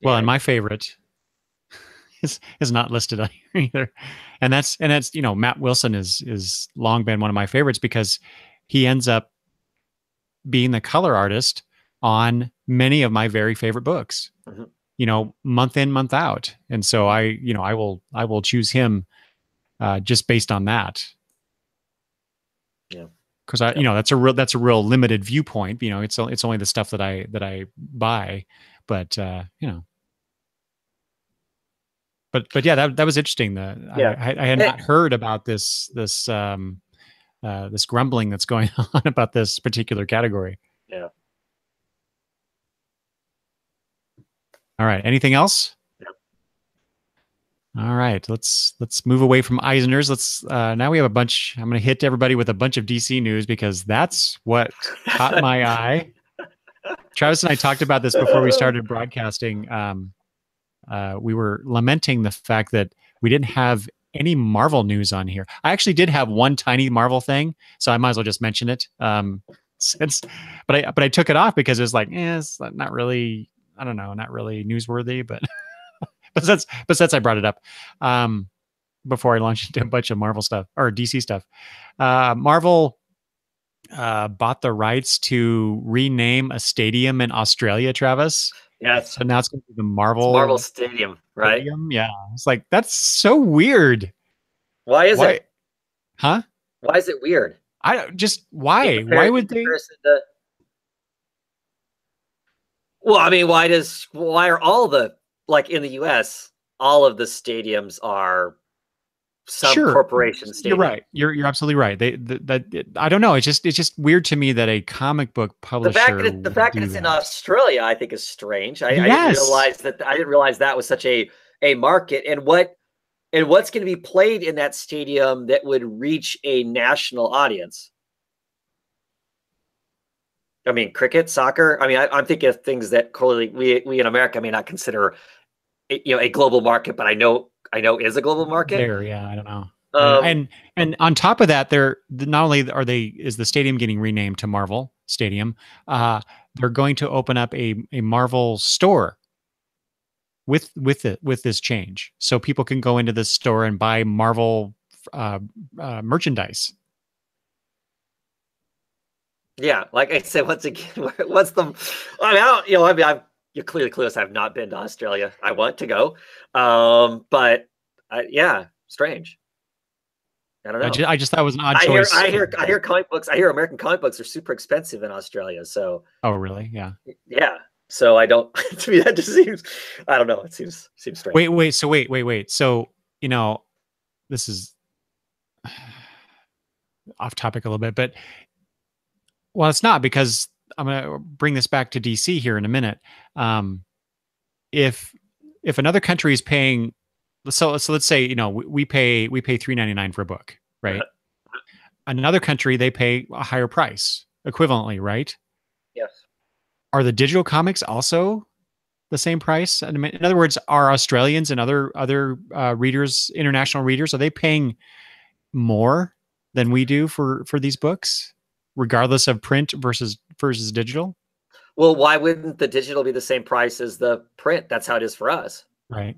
well, and my favorite is not listed on here either, and that's Matt Wilson is long been one of my favorites because he ends up being the color artist on many of my very favorite books, month in, month out. And so I will choose him just based on that. Yeah. Cause that's a real limited viewpoint. It's only the stuff that I buy, but but yeah, that was interesting. I had not heard about this grumbling that's going on about this particular category. Yeah. All right. Anything else? Yeah. All right. Let's move away from Eisner's. Let's now we have a bunch. I'm going to hit everybody with a bunch of DC news because that's what caught my eye. Travis and I talked about this before we started broadcasting. We were lamenting the fact that we didn't have any Marvel news on here. I actually did have one tiny Marvel thing, so I might as well just mention it. But I took it off because it was like, it's not really, I don't know, not really newsworthy. But but since I brought it up before I launched into a bunch of Marvel stuff or DC stuff, Marvel bought the rights to rename a stadium in Australia. Travis. Yes. So now it's going to be the Marvel Stadium, right? Stadium? Yeah. It's like, that's so weird. Why is it? Huh? Why is it weird? Why? Why would they? Well, I mean, why are all the like in the US, all of the stadiums are some Sure, corporation you're stadium. right. You're absolutely right. I don't know. It's just weird to me that a comic book publisher The would fact that do it's in that. Australia, I think, is strange. I didn't Yes, realize that. I didn't realize that was such a market, and what's going to be played in that stadium that would reach a national audience. I mean, cricket, soccer. I mean, I'm thinking of things that clearly we in America may not consider, a global market, but I know is a global market. there. Yeah, I don't know. Um, And on top of that, they're not only is the stadium getting renamed to Marvel Stadium, they're going to open up a Marvel store with this change, so people can go into this store and buy Marvel uh, merchandise. yeah, like I said, once again, what's the? I mean, I don't, you know, I mean, you're clearly clueless. I've not been to Australia. I want to go, but yeah, strange. I don't know. I just thought it was an odd choice. I hear comic books. I hear American comic books are super expensive in Australia. So Oh, really? Yeah. yeah. So I don't. To me, that just seems. I don't know. It seems strange. Wait. So, this is off topic a little bit, but well, it's not, because I'm going to bring this back to DC here in a minute. Um, if another country is paying, so let's say, we pay $3.99 for a book, right? Another country, they pay a higher price equivalently, right? Yes. Are the digital comics also the same price? In other words, are Australians and other readers, international readers, are they paying more than we do for these books, regardless of print versus digital? Well, why wouldn't the digital be the same price as the print? That's how it is for us. Right.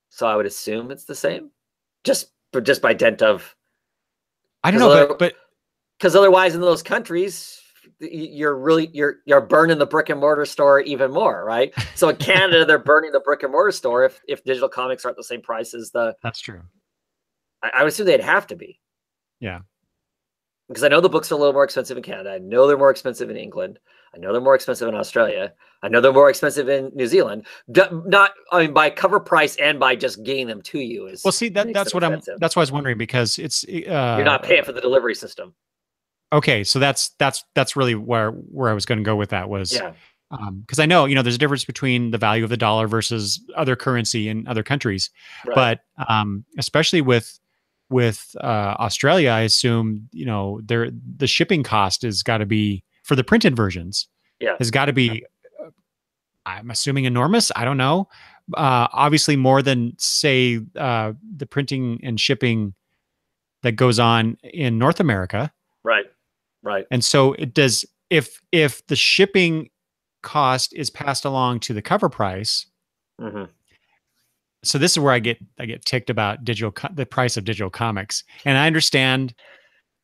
So I would assume it's the same, just by dent of, I don't because know, other, but because otherwise in those countries you're burning the brick and mortar store even more, right? So in Canada they're burning the brick and mortar store if digital comics aren't the same price as the. that's true. I would assume they'd have to be, Yeah. because I know the books are a little more expensive in Canada. I know they're more expensive in England. I know they're more expensive in Australia. I know they're more expensive in New Zealand. Not, I mean, by cover price and by just getting them to you Well, is see, makes them expensive. that's what I was wondering, because it's You're not paying for the delivery system. okay. So that's really where I was going to go with that was, Yeah. because I know, there's a difference between the value of the dollar versus other currency in other countries, Right. but especially with Australia, I assume, the shipping cost has got to be, for the printed versions, Yeah. has got to be, I'm assuming, enormous. I don't know. Obviously more than, say, the printing and shipping that goes on in North America. Right. Right. And so it does, if the shipping cost is passed along to the cover price. Mm-hmm. So this is where I get ticked about the price of digital comics. And I understand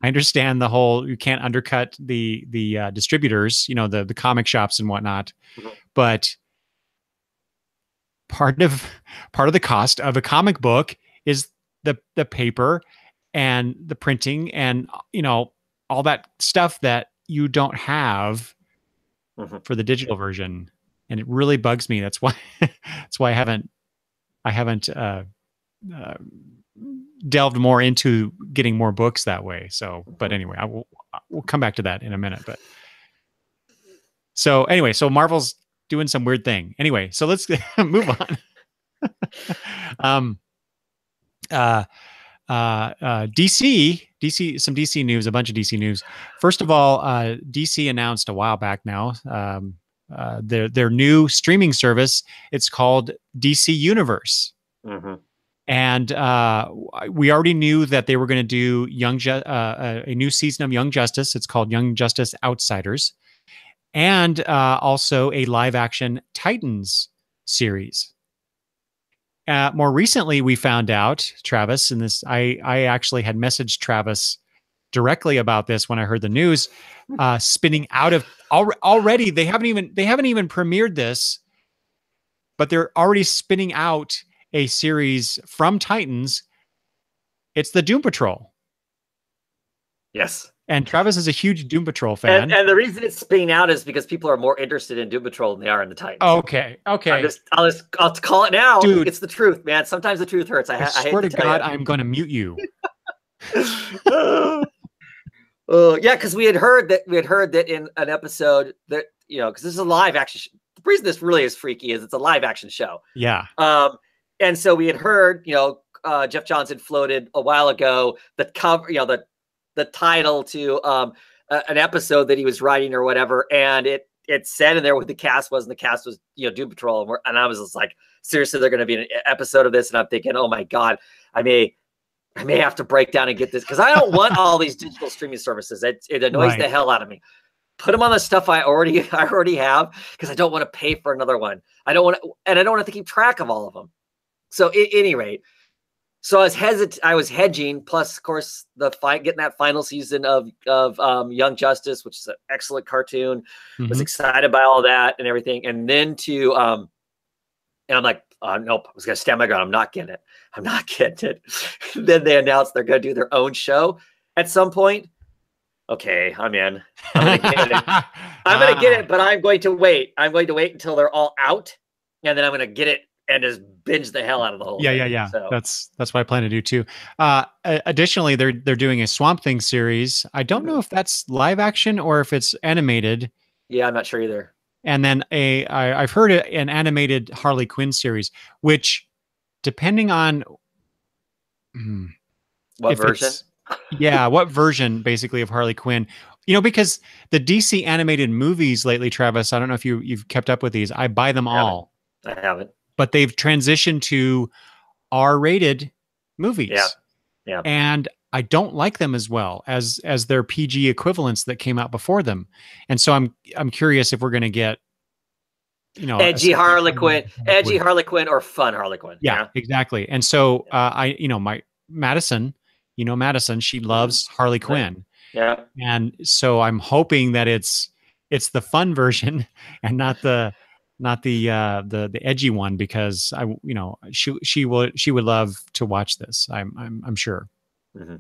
the whole, you can't undercut the distributors, the comic shops and whatnot. Mm-hmm. But part of the cost of a comic book is the paper and the printing and all that stuff that you don't have Mm-hmm. for the digital version, and it really bugs me. That's why I haven't delved more into getting more books that way. So, but anyway, we'll come back to that in a minute. But so anyway, so Marvel's doing some weird thing. Anyway, so let's move on. DC, some DC news, a bunch of DC news. First of all, DC announced a while back now, their new streaming service. It's called DC Universe. Mm-hmm. And we already knew that they were going to do a new season of Young Justice. It's called Young Justice Outsiders, and also a live action Titans series. More recently, we found out, Travis, and this, I actually had messaged Travis directly about this when I heard the news. Spinning out of already, they haven't even premiered this, but they're already spinning out a series from Titans. It's the Doom Patrol. Yes. And Travis is a huge Doom Patrol And fan. the reason it's spinning out is because people are more interested in Doom Patrol than they are in the Titans. Okay. Okay. I'll call it now. Dude, It's the truth, man. Sometimes the truth hurts. I I hate swear to to tell God, you. I'm going to mute you. Yeah, because we had heard that in an episode that, because this is a live action. The reason this really is freaky is it's a live action show. Yeah. And so we had heard, Jeff Johnson floated a while ago the cover, the title to an episode that he was writing or whatever, and it said in there what the cast was, and the cast was Doom Patrol, and I was just like, seriously, they're going to be an episode of this, and I'm thinking, oh my God, I may have to break down and get this because I don't want all these digital streaming services. It annoys the hell out of me. Put them on the stuff I already have because I don't want to pay for another one. I don't want to keep track of all of them. So at any rate, so I was hedging. Plus, of course, getting that final season of Young Justice, which is an excellent cartoon. Mm-hmm. Was excited by all that and everything, and then and I'm like, nope, I was gonna stand my ground. I'm not getting it. Then they announced they're gonna do their own show at some point. Okay, I'm in. I'm gonna get it. I'm gonna get it, but I'm going to wait. I'm going to wait until they're all out, and then I'm gonna get it and just binge the hell out of the whole thing. Yeah. So. That's what I plan to do too. Additionally, they're doing a Swamp Thing series. I don't know if that's live action or if it's animated. Yeah, I'm not sure either. And then I've heard an animated Harley Quinn series, which depending on what version? Yeah, what version basically of Harley Quinn? Because the DC animated movies lately, Travis, I don't know if you've kept up with these. I buy them all. I haven't. But they've transitioned to R-rated movies. Yeah. And I don't like them as well as their PG equivalents that came out before them. And so I'm curious if we're going to get edgy Harley Quinn or fun Harley Quinn. Yeah, exactly. And so my Madison, Madison, she loves Harley Quinn. Yeah. And so I'm hoping that it's the fun version and not the edgy one, because she would love to watch this. I'm sure. Mm-hmm.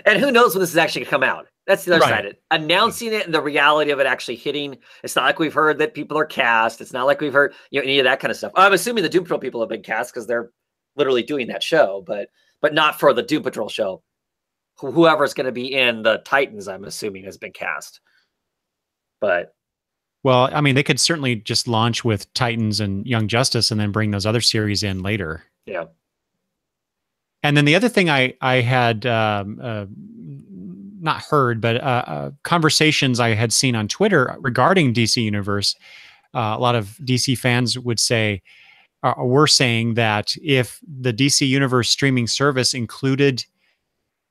And who knows when this is actually gonna come out? That's the other side of it. Announcing it and the reality of it actually hitting. It's not like we've heard that people are cast. It's not like we've heard any of that kind of stuff. I'm assuming the Doom Patrol people have been cast because they're literally doing that show, but not for the Doom Patrol show. Whoever's going to be in the Titans, I'm assuming, has been cast. But well, I mean, they could certainly just launch with Titans and Young Justice and then bring those other series in later. Yeah. And then the other thing I had not heard, but conversations I had seen on Twitter regarding DC Universe, a lot of DC fans were saying that if the DC Universe streaming service included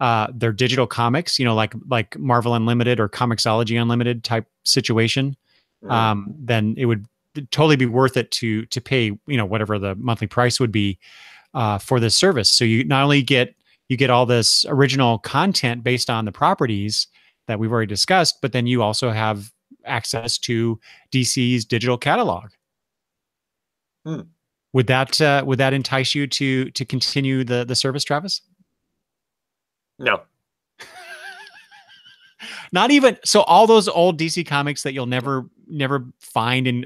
their digital comics, like Marvel Unlimited or Comixology Unlimited type situation, then it would totally be worth it to pay whatever the monthly price would be for this service. So you not only get all this original content based on the properties that we've already discussed, but then you also have access to DC's digital catalog. Would that entice you to continue the service, Travis? No. Not even so. All those old DC comics that you'll never find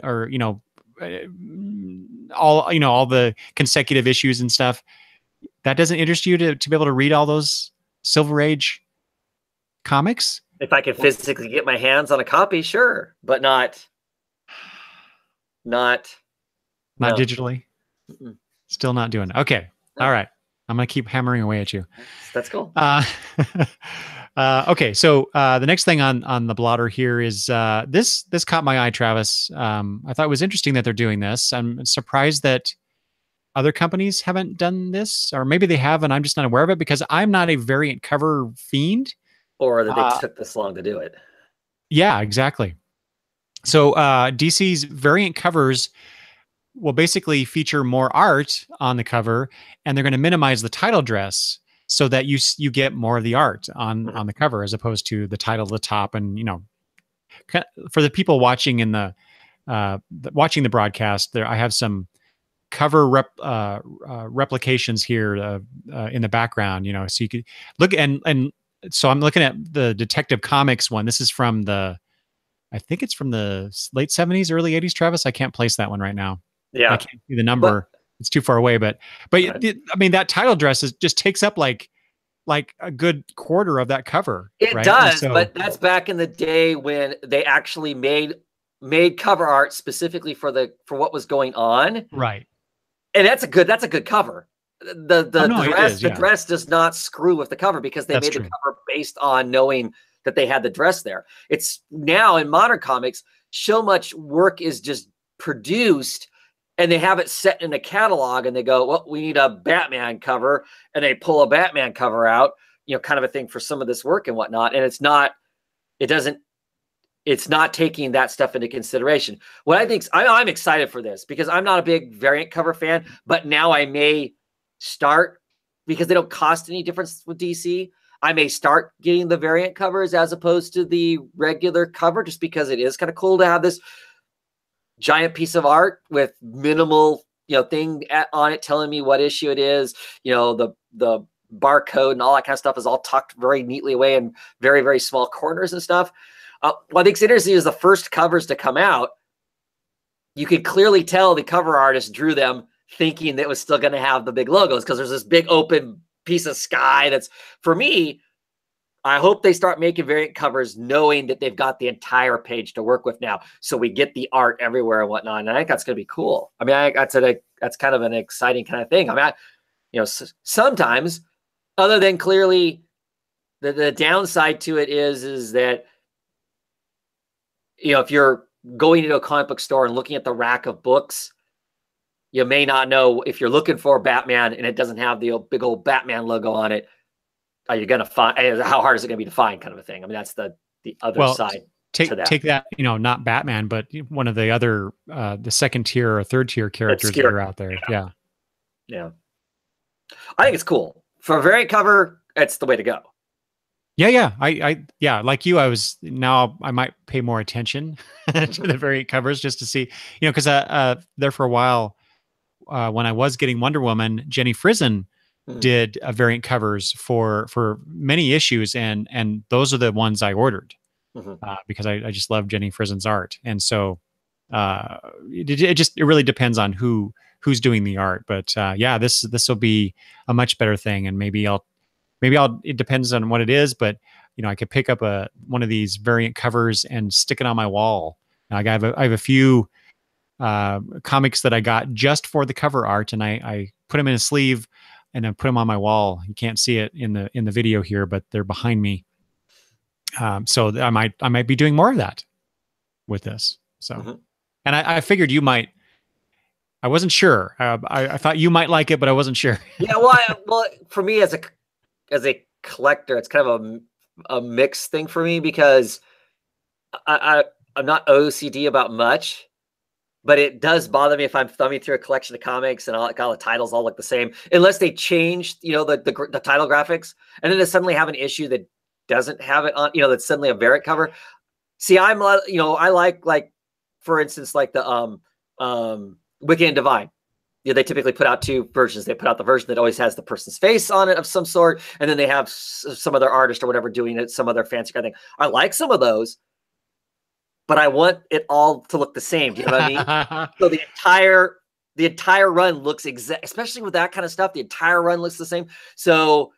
all the consecutive issues and stuff, that doesn't interest you to be able to read all those Silver Age comics? If I can physically get my hands on a copy, sure, but not digitally. Mm-mm. Still not doing it. Okay. All right. I'm going to keep hammering away at you. That's cool. Okay. So the next thing on the blotter here is this caught my eye, Travis. I thought it was interesting that they're doing this. I'm surprised that other companies haven't done this, or maybe they have and I'm just not aware of it because I'm not a variant cover fiend. Or that they took this long to do it. Yeah, exactly. So DC's variant covers will basically feature more art on the cover, and they're going to minimize the title dress so that you get more of the art on the cover as opposed to the title at the top. And for the people watching in watching the broadcast, there I have some cover replications here in the background. So you could look and so I'm looking at the Detective Comics one. This is from I think it's from the late 70s, early 80s, Travis. I can't place that one right now. I Yeah, can't see the but number. It's too far away, but right. I mean, that title dress just takes up like a good quarter of that cover, It right? And does, so, but that's back in the day when they actually made cover art specifically for what was going on, right. and that's a good cover. The Oh the no, it dress is. the Yeah, dress does not screw with the cover because they that's made the true. cover based on knowing that they had the dress there. It's now in modern comics, so much work is just produced and they have it set in a catalog and they go, well, we need a Batman cover, and they pull a Batman cover out, kind of a thing for some of this work and whatnot. And it doesn't, it's not taking that stuff into consideration. What I think, I'm excited for this because I'm not a big variant cover fan, but now I may start, because they don't cost any difference with DC. I may start getting the variant covers as opposed to the regular cover, just because it is kind of cool to have this giant piece of art with minimal, thing on it telling me what issue it is. The barcode and all that kind of stuff is all tucked very neatly away in very, very small corners and stuff. What I think is interesting is the first covers to come out, you could clearly tell the cover artist drew them thinking that it was still going to have the big logos, because there's this big open piece of sky that's, for me, I hope they start making variant covers knowing that they've got the entire page to work with now. So we get the art everywhere and whatnot. And I think that's going to be cool. I mean, that's kind of an exciting kind of thing. I mean, sometimes, other than clearly the downside to it is that, if you're going into a comic book store and looking at the rack of books, you may not know if you're looking for Batman and it doesn't have the big old Batman logo on it. Are you going to find, how hard is it going to be to find, kind of a thing? I mean, that's the other side to that. Take that, not Batman, but one of the other, the second tier or third tier characters that are out there. Yeah. Yeah. I think it's cool. For a variant cover, it's the way to go. Yeah. Yeah. Like you, I might pay more attention to the variant covers just to see, because there for a while, when I was getting Wonder Woman, Jenny Frison did variant covers for many issues, and those are the ones I ordered because I just love Jenny Frison's art, and so it really depends on who's doing the art. But yeah, this will be a much better thing, and maybe it depends on what it is, but I could pick up one of these variant covers and stick it on my wall. I have a few comics that I got just for the cover art, and I put them in a sleeve and I put them on my wall. You can't see it in the video here, but they're behind me. So I might be doing more of that with this. So, and I figured you might. I wasn't sure. I thought you might like it, but I wasn't sure. Yeah, well, for me as a collector, it's kind of a mixed thing for me, because I'm not OCD about much. But it does bother me if I'm thumbing through a collection of comics and all the titles all look the same, unless they changed, the title graphics, and then they suddenly have an issue that doesn't have it on, that's suddenly a variant cover. See, I like, for instance, like the Wicked and Divine. They typically put out two versions. They put out the version that always has the person's face on it of some sort, and then they have some other artist or whatever doing it, some other fancy kind of thing. I like some of those, but I want it all to look the same. Do you know what I mean? So the entire run looks especially with that kind of stuff, the entire run looks the same. So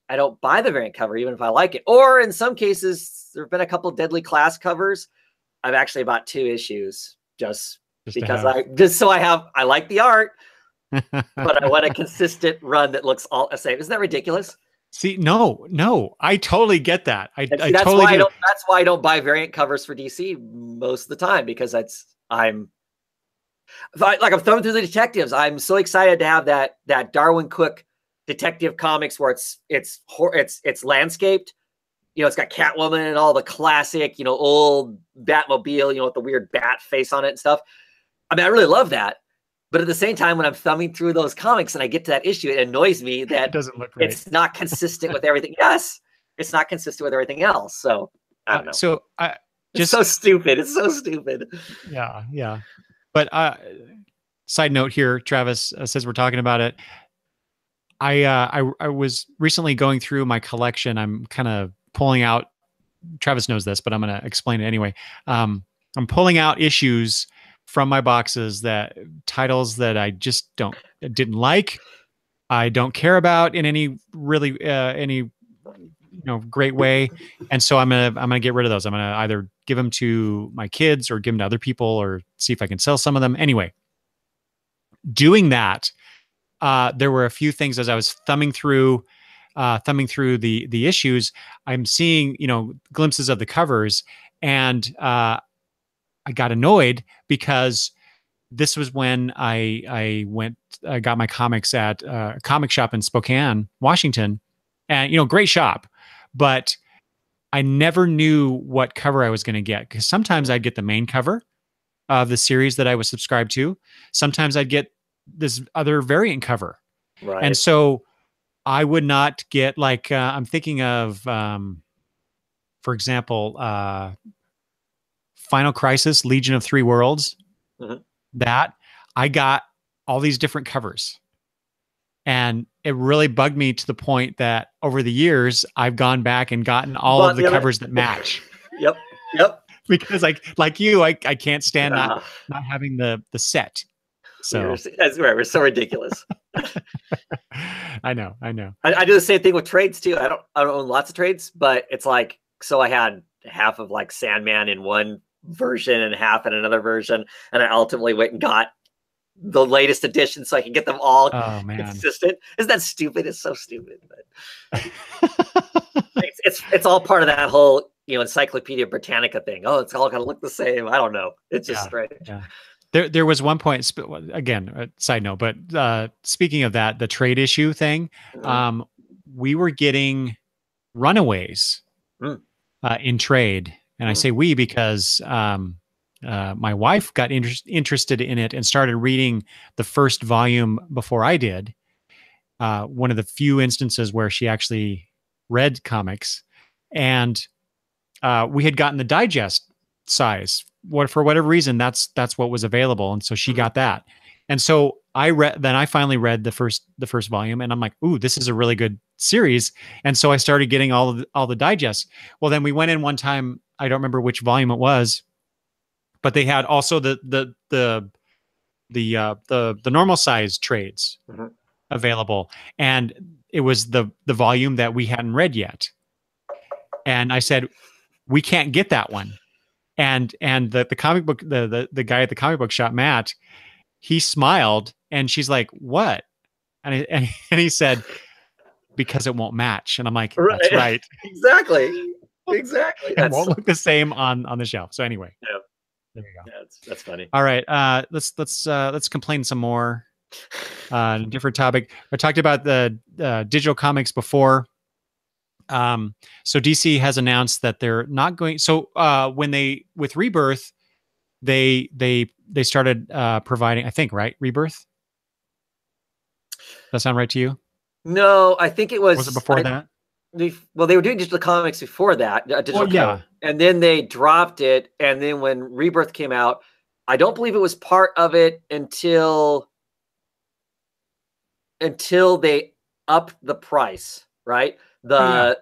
I don't buy the variant cover, even if I like it. Or in some cases, there have been a couple of Deadly Class covers. I've actually bought 2 issues just because I like the art, but I want a consistent run that looks all the same. Isn't that ridiculous? See, no, I totally get that. That's why I don't buy variant covers for DC most of the time, because I'm thumbing through the detectives. I'm so excited to have that Darwin Cook Detective Comics where it's landscaped. It's got Catwoman and all the classic, old Batmobile, with the weird bat face on it and stuff. I mean, I really love that. But at the same time, when I'm thumbing through those comics and I get to that issue, it annoys me that it doesn't look right. It's not consistent with everything. Yes, it's not consistent with everything else. So I don't know. It's so stupid. It's so stupid. Yeah. But side note here, Travis says we're talking about it. I was recently going through my collection. I'm kind of pulling out. Travis knows this, but I'm going to explain it anyway. I'm pulling out issues from my boxes, that titles that I just didn't like. I don't care about in any really any great way, and so I'm gonna get rid of those. I'm gonna either give them to my kids or give them to other people or see if I can sell some of them. Anyway, doing that, there were a few things as I was thumbing through the issues. I'm seeing glimpses of the covers, and I got annoyed because this was when I got my comics at a comic shop in Spokane, Washington, and great shop, but I never knew what cover I was going to get, because sometimes I'd get the main cover of the series that I was subscribed to. Sometimes I'd get this other variant cover. Right. And so I would not get, like, I'm thinking of, for example, Final Crisis, Legion of Three Worlds, that I got all these different covers. And it really bugged me to the point that over the years, I've gone back and gotten all of the covers that match. Yep. Because like you, I can't stand not having the set. So that's right. We're so ridiculous. I know. I do the same thing with trades too. I don't own lots of trades, but it's like, so I had half of like Sandman in one version and half in another version, and I ultimately went and got the latest edition so I can get them all consistent. Isn't that stupid? It's so stupid, but it's all part of that whole Encyclopedia Britannica thing. Oh, it's all gonna look the same. I don't know. It's just strange. Yeah. There was one point, again, side note, but speaking of that, the trade issue thing, we were getting Runaways in trade. And I say we because my wife got interested in it and started reading the first volume before I did. One of the few instances where she actually read comics. And we had gotten the digest size. For whatever reason, that's what was available, and so she got that. And so I finally read the first volume, and I'm like, ooh, this is a really good series. And so I started getting all the digests. Well, then we went in one time, I don't remember which volume it was, but they had also the normal size trades available, and it was the volume that we hadn't read yet. And I said, we can't get that one. And the comic book, the guy at the comic book shop, Matt, he smiled, and she's like, what? And he said, because it won't match. And I'm like, that's right. Exactly. It won't look the same on the shelf. So anyway, there you go. Yeah, that's funny. All right. Let's complain some more. Different topic. I talked about the digital comics before. So DC has announced that they're not going. So with Rebirth, they started providing, I think, right? Rebirth. Does that sound right to you? No, I think it was. Was it before that? They were doing digital comics before that. Code, and then they dropped it. And then when Rebirth came out, I don't believe it was part of it until they upped the price, right? Right.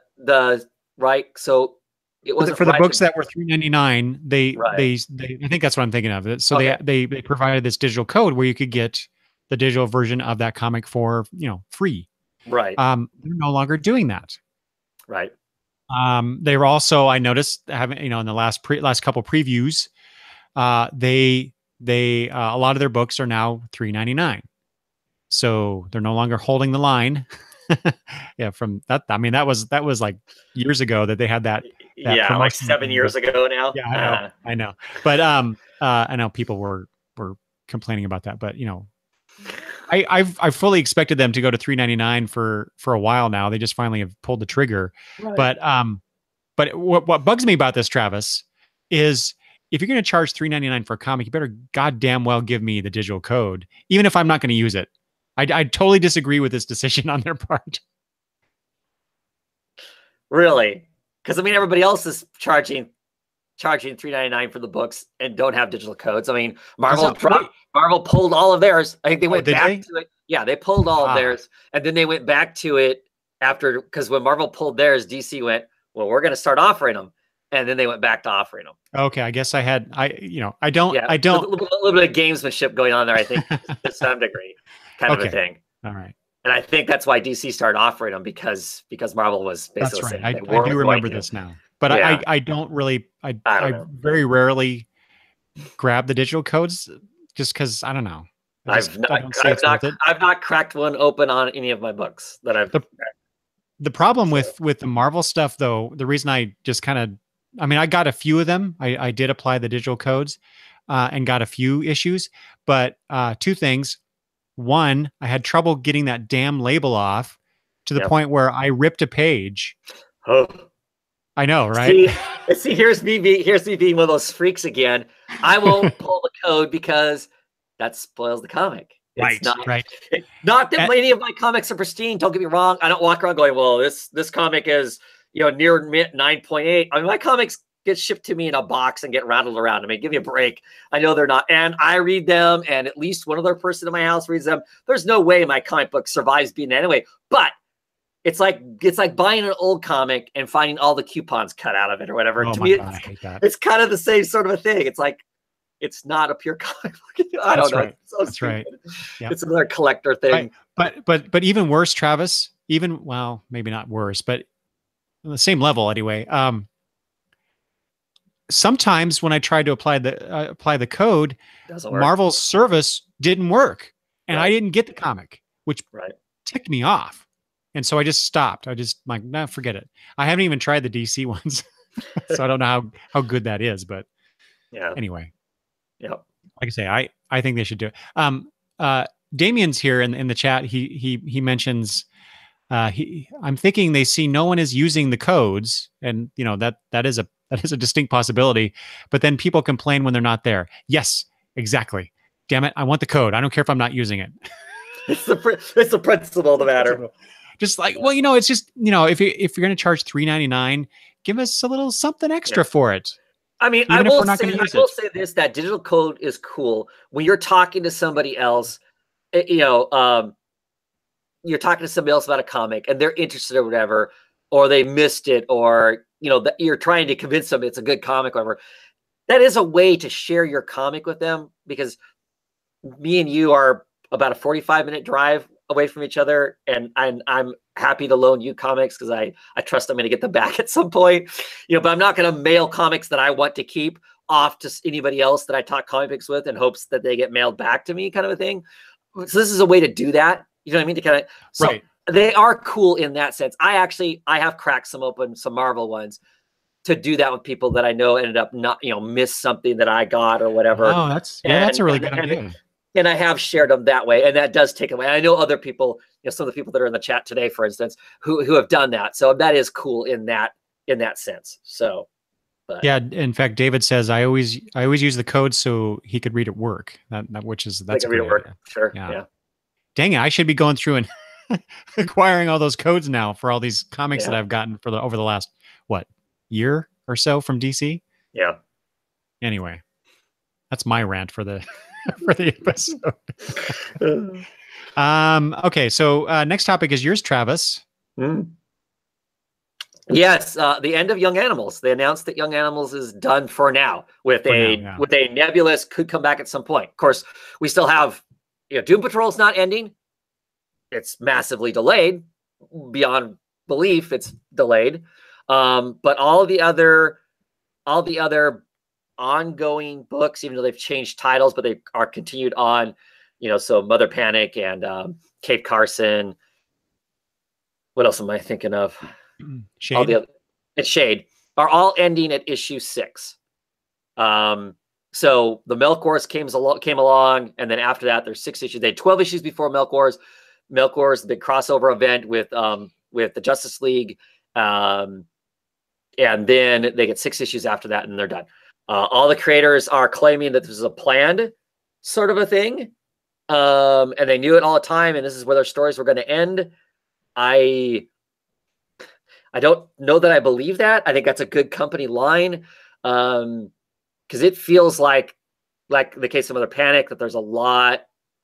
So it wasn't for the books that were $3.99. They I think that's what I'm thinking of. So they provided this digital code where you could get the digital version of that comic for free. Right. They're no longer doing that. Right. They were also, I noticed, having in the last couple previews, they a lot of their books are now $3.99. So they're no longer holding the line. Yeah, from that. I mean, that was like years ago that they had that like 7 years ago now. Yeah, I know. But I know people were complaining about that. But I fully expected them to go to $3.99 for a while now. They just finally have pulled the trigger. Right. But what bugs me about this, Travis, is if you're going to charge $3.99 for a comic, you better goddamn well give me the digital code, even if I'm not going to use it. I totally disagree with this decision on their part. Really? Because I mean, everybody else is charging $3.99 for the books and don't have digital codes. I mean, Marvel pulled all of theirs. I think they went back to it. Yeah, they pulled all of Ah. theirs, and then they went back to it after, because when Marvel pulled theirs, DC went, well, we're going to start offering them, and then they went back to offering them. Okay, I guess I don't. Yeah, a little bit of gamesmanship going on there, I think, to some degree, kind of a thing. All right. And I think that's why DC started offering them, because Marvel was basically That's right. saying I do remember this now, but yeah. I don't really. I very rarely grab the digital codes just because I don't know. I've not cracked one open on any of my books that I've. The problem with the Marvel stuff, though, the reason I just kind of, I mean, I got a few of them. I did apply the digital codes and got a few issues, but two things. One, I had trouble getting that damn label off to the point where I ripped a page. Oh, I know, right? See, here's me being one of those freaks again. I won't pull the code because that spoils the comic. Right. Not that many of my comics are pristine. Don't get me wrong. I don't walk around going, well, this comic is, near 9.8. I mean, my comics get shipped to me in a box and get rattled around. I mean, give me a break. I know they're not. And I read them, and at least one other person in my house reads them. There's no way my comic book survives being anyway. But it's like buying an old comic and finding all the coupons cut out of it or whatever. Oh to me, I hate that. It's kind of the same sort of a thing. It's like, it's not a pure comic book. I don't know. Right. It's so That's stupid. Right. Yep. It's another collector thing. But even worse, Travis, well, maybe not worse, but on the same level anyway. Sometimes when I tried to apply the code, Marvel's service didn't work, and I didn't get the comic, which ticked me off. And so I just stopped. I just like, nah, forget it. I haven't even tried the DC ones, so I don't know how good that is. But anyway, like I say, I think they should do it. Damien's here in the chat. He mentions I'm thinking they see no one is using the codes, and that is a distinct possibility. But then people complain when they're not there. Yes, exactly. Damn it! I want the code. I don't care if I'm not using it. It's the principle of the matter. Just like, well, it's just, if you're going to charge $3.99, give us a little something extra for it. I mean, I will say this, that digital code is cool when you're talking to somebody else, you're talking to somebody else about a comic and they're interested or whatever, or they missed it, or, you're trying to convince them it's a good comic, or whatever. That is a way to share your comic with them, because me and you are about a 45-minute drive away from each other, and I'm happy to loan you comics because I trust I'm going to get them back at some point, but I'm not going to mail comics that I want to keep off to anybody else that I talk comic books with in hopes that they get mailed back to me, kind of a thing. So this is a way to do that. You know what I mean? To kind of, they are cool in that sense. I have cracked some Marvel ones to do that with people that I know ended up not, miss something that I got or whatever. Oh, that's a really good idea. And I have shared them that way, and that does take away. I know other people, some of the people that are in the chat today, for instance, who have done that. So that is cool in that sense. So, yeah. In fact, David says I always use the code so he could read at work. That's a great idea. Sure. Yeah. Dang it! I should be going through and acquiring all those codes now for all these comics that I've gotten over the last year or so from DC. Yeah. Anyway, that's my rant for the episode. Okay, so next topic is yours, Travis. Yes, the end of Young Animals. They announced that Young Animals is done for now with a Nebulous, could come back at some point. Of course, we still have Doom Patrol's not ending. It's massively delayed beyond belief. It's delayed, but all the other ongoing books, even though they've changed titles, but they are continued on, so Mother Panic and Kate Carson. What else am I thinking of? Shade. All the other, and Shade are all ending at issue 6. So the Milk Wars came along, and then after that, there's 6 issues. They had 12 issues before Milk Wars. Milk Wars, the big crossover event with the Justice League, and then they get 6 issues after that, and they're done. All the creators are claiming that this is a planned sort of a thing, and they knew it all the time, and this is where their stories were going to end. I don't know that I believe that. I think that's a good company line, because it feels like the case of Mother Panic, that there's a lot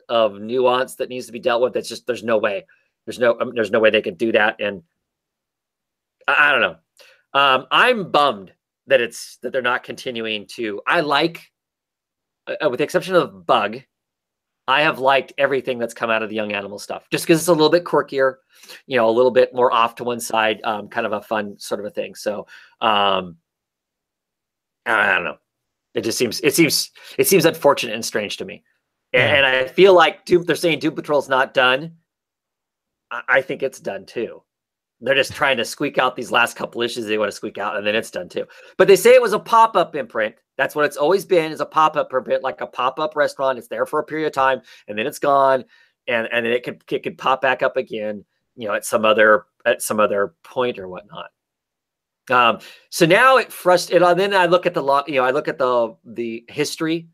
of nuance that needs to be dealt with. That's just, there's no way. There's no way they can do that. And I don't know. I'm bummed that they're not continuing to. I like, with the exception of Bug, I have liked everything that's come out of the Young Animal stuff, just because it's a little bit quirkier, a little bit more off to one side, kind of a fun sort of a thing. So I don't know. It seems unfortunate and strange to me. And I feel like they're saying Doom Patrol's not done. I think it's done too. They're just trying to squeak out these last couple issues they want to squeak out, and then it's done too. But they say it was a pop-up imprint. That's what it's always been, is a pop-up imprint, like a pop-up restaurant. It's there for a period of time, and then it's gone, and then it could pop back up again, at some other point or whatnot. So now it frustrates. And then I look at I look at the history,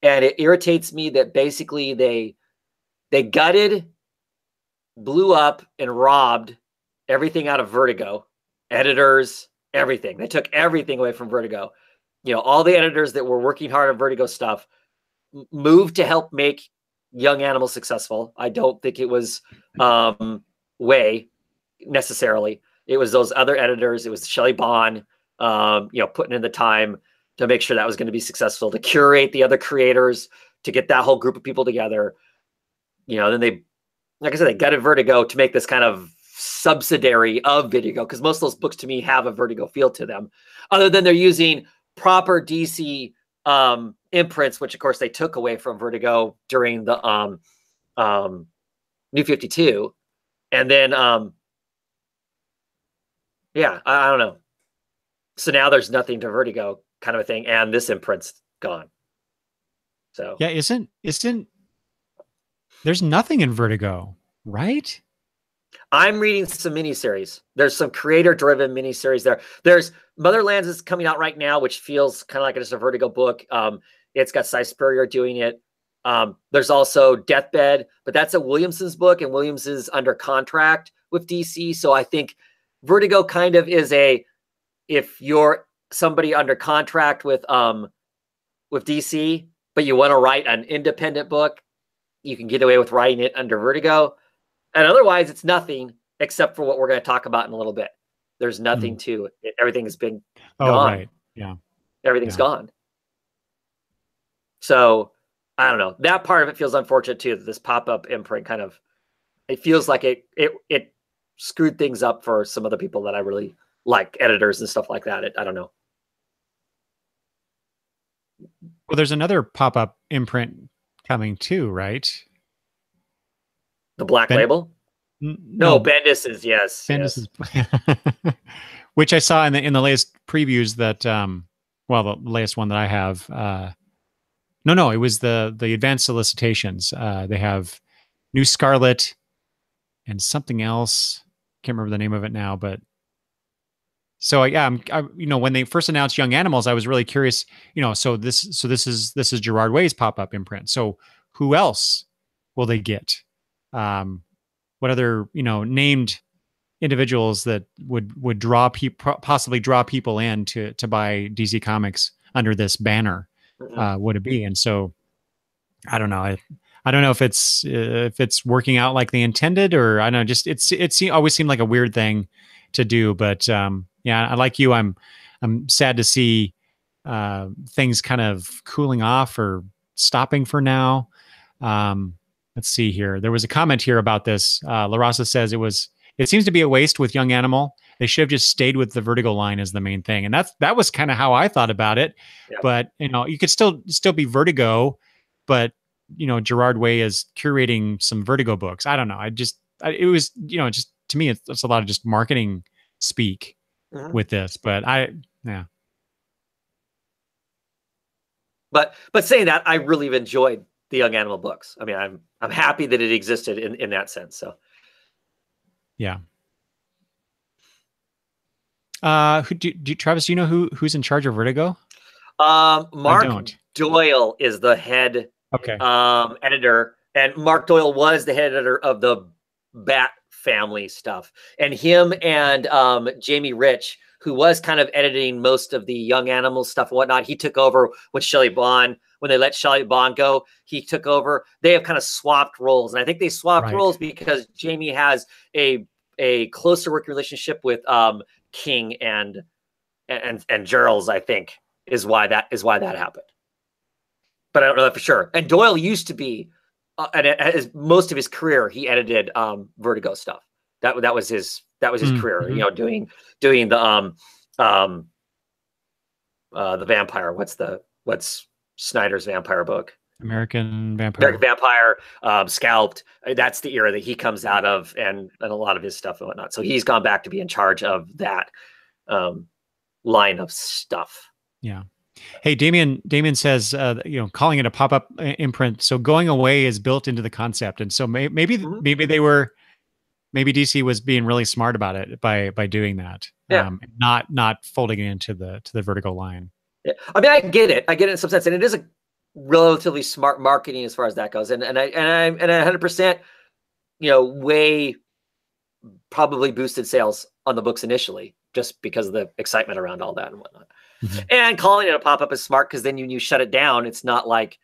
and it irritates me that basically they gutted, blew up, and robbed everything out of Vertigo, editors, everything. They took everything away from Vertigo. All the editors that were working hard on Vertigo stuff moved to help make Young Animal successful. I don't think it was Way necessarily. It was those other editors. It was Shelley Bond, putting in the time to make sure that was going to be successful, to curate the other creators, to get that whole group of people together. Then they, like I said, they gutted Vertigo to make this kind of subsidiary of Vertigo, because most of those books to me have a Vertigo feel to them, other than they're using proper DC imprints, which of course they took away from Vertigo during the New 52. And then I don't know. So now there's nothing to Vertigo kind of a thing, and this imprint's gone. So yeah, isn't there's nothing in Vertigo, right? I'm reading some miniseries. There's some creator-driven miniseries there. There's Motherlands is coming out right now, which feels kind of like just a Vertigo book. It's got Cy Spurrier doing it. There's also Deathbed, but that's a Williamson's book, and Williams is under contract with DC. So I think Vertigo kind of is if you're somebody under contract with DC, but you want to write an independent book, you can get away with writing it under Vertigo. And otherwise, it's nothing except for what we're going to talk about in a little bit. There's nothing to it. Everything has been gone. Right. Yeah. Everything's gone. So I don't know. That part of it feels unfortunate too. That this pop-up imprint kind of, it feels like it screwed things up for some other people that I really like, editors and stuff like that. I don't know. Well, there's another pop-up imprint coming too, right? The Black Label? No, Bendis is, yes. Bendis is, which I saw in the latest previews that, the latest one that I have. No, it was the advanced solicitations. They have New Scarlet and something else. Can't remember the name of it now, but so yeah, when they first announced Young Animals, I was really curious. So this is Gerard Way's pop-up imprint. So who else will they get? What other named individuals that would possibly draw people in to buy DC Comics under this banner would it be? And so I don't know. I don't know if it's working out like they intended, or I don't know. Just it always seemed like a weird thing to do. But yeah, I like you. I'm sad to see things kind of cooling off or stopping for now. Let's see here. There was a comment here about this. LaRosa says it seems to be a waste with Young Animal. They should have just stayed with the Vertigo line as the main thing. And that was kind of how I thought about it. Yeah. But, you could still be Vertigo, but, Gerard Way is curating some Vertigo books. I don't know. It was, just to me, it's a lot of just marketing speak with this, but yeah. But saying that, I really have enjoyed the Young Animal books. I mean, I'm happy that it existed in that sense. So, yeah. Travis, do you know who's in charge of Vertigo? Mark Doyle is the head editor, and Mark Doyle was the head editor of the Bat Family stuff. And him and Jamie Rich, who was kind of editing most of the Young Animals stuff and whatnot. He took over when when they let Shelley Bond go, he took over. They have kind of swapped roles. And I think they swapped roles because Jamie has a closer working relationship with King and Gerald's, I think, is why that happened. But I don't know that for sure. And Doyle used to be, and most of his career, he edited Vertigo stuff. That was his career. You know, doing the vampire. What's Snyder's vampire book? American Vampire. Scalped. That's the era that he comes out of, and a lot of his stuff and whatnot. So he's gone back to be in charge of that line of stuff. Yeah. Hey, Damien says, you know, calling it a pop-up imprint. So going away is built into the concept. And so maybe DC was being really smart about it by doing that. Yeah. Not folding it into the Vertigo line. Yeah. I mean, I get it in some sense. And it is a relatively smart marketing as far as that goes. And I 100%, you know, way probably boosted sales on the books initially, just because of the excitement around all that and whatnot. And calling it a pop-up is smart, because then you shut it down, it's not like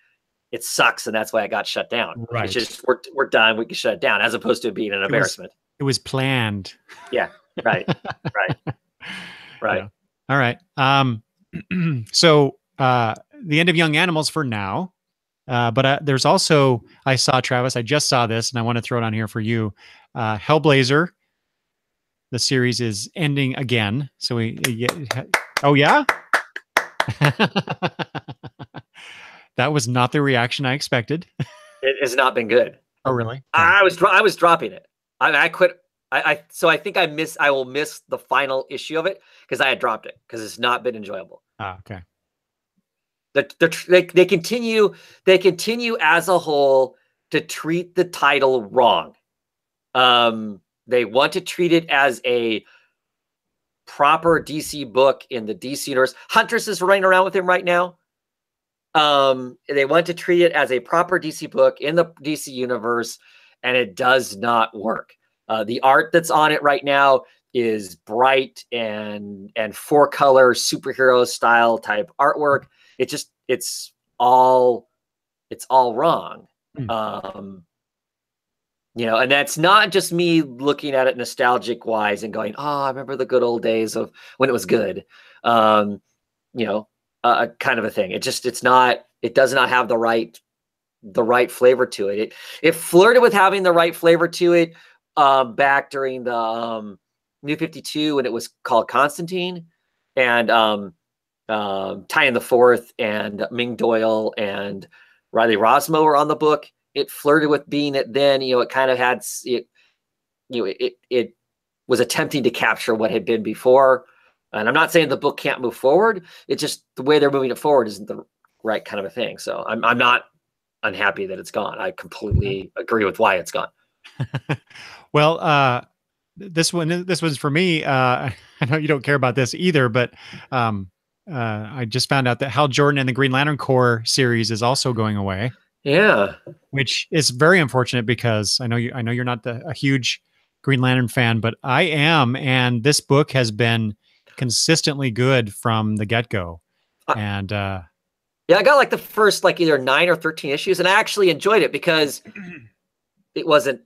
it sucks and that's why it got shut down. Right. It's just we're done, we can shut it down, as opposed to it being an embarrassment. It was planned. Yeah. Right. Right. Yeah. All right. So the end of Young Animals for now. But there's also, I just saw this and I want to throw it on here for you. Hellblazer, the series is ending again. So oh yeah? That was not the reaction I expected. It has not been good. Oh, really? I was dropping it. I quit. So I think I will miss the final issue of it because I had dropped it because it's not been enjoyable. Ah, okay. They continue as a whole to treat the title wrong. They want to treat it as a proper DC book in the DC universe. Huntress is running around with him right now. They want to treat it as a proper DC book in the DC universe, and it does not work. The art that's on it right now is bright and 4-color superhero style type artwork. It's all wrong. You know, and that's not just me looking at it nostalgic wise and going, oh, I remember the good old days of when it was good. You know, kind of a thing. It does not have the right flavor to it. It flirted with having the right flavor to it back during the New 52 when it was called Constantine, and Ty the Fourth and Ming Doyle and Riley Rosmo were on the book. It flirted with being it then. You know, it kind of had it was attempting to capture what had been before. And I'm not saying the book can't move forward. It's just the way they're moving it forward isn't the right kind of a thing. So I'm not unhappy that it's gone. I completely agree with why it's gone. Well, this one's for me. I know you don't care about this either, but I just found out that Hal Jordan and the Green Lantern Corps series is also going away. Yeah, which is very unfortunate because I know you're not a huge Green Lantern fan, but I am, and this book has been consistently good from the get-go. And yeah, I got like the first either 9 or 13 issues, and I actually enjoyed it because it wasn't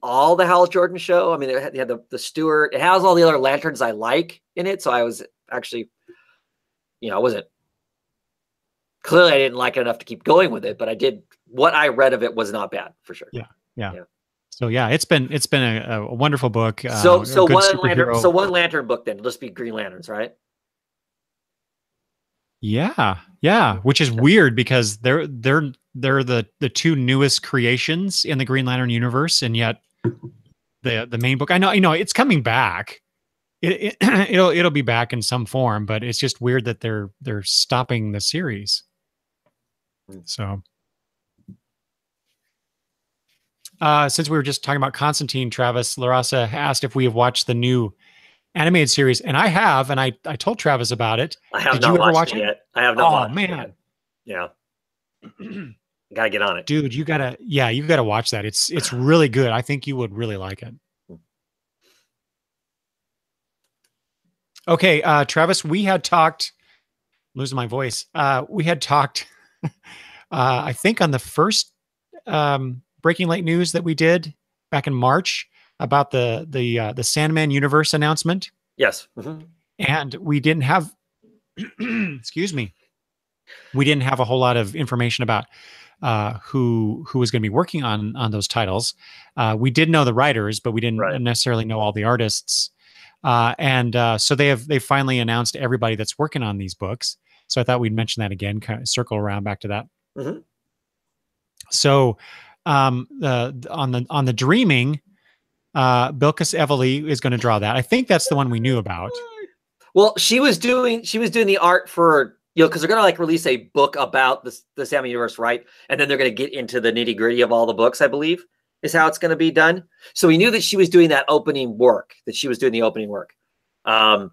all the Hal Jordan show. I mean, it had the Stewart. It has all the other lanterns I like in it, so I was actually, you know, I wasn't. Clearly, I didn't like it enough to keep going with it, but I did. What I read of it was not bad for sure. Yeah. So yeah, it's been a wonderful book. So one lantern book then. It'll just be Green Lanterns, right? Yeah. Which is weird because they're the two newest creations in the Green Lantern universe, and yet the main book. I know it's coming back. It'll be back in some form, but it's just weird that they're stopping the series. So, since we were just talking about Constantine, Travis Larasa asked if we have watched the new animated series, and I have, and I told Travis about it. I have not watched it yet. I have not watched it yet. Yeah. Gotta get on it. Dude, you've got to watch that. It's really good. I think you would really like it. Okay, Travis, we had talked, losing my voice. We had talked, I think on the first Breaking Late News that we did back in March about the Sandman universe announcement, Yes. and we didn't have, excuse me, we didn't have a whole lot of information about who was going to be working on those titles. We did know the writers, but we didn't Right. necessarily know all the artists. And so they finally announced everybody that's working on these books. So I thought we'd mention that again, kind of circle around back to that. hmm So on the Dreaming, Bilquis Evely is going to draw that. I think that's the one we knew about. Well, she was doing the art for, because they're gonna like release a book about the Sandman universe, right? And then they're gonna get into the nitty gritty of all the books, I believe, is how it's gonna be done. So we knew that she was doing that opening work, that she was doing the opening work. I'm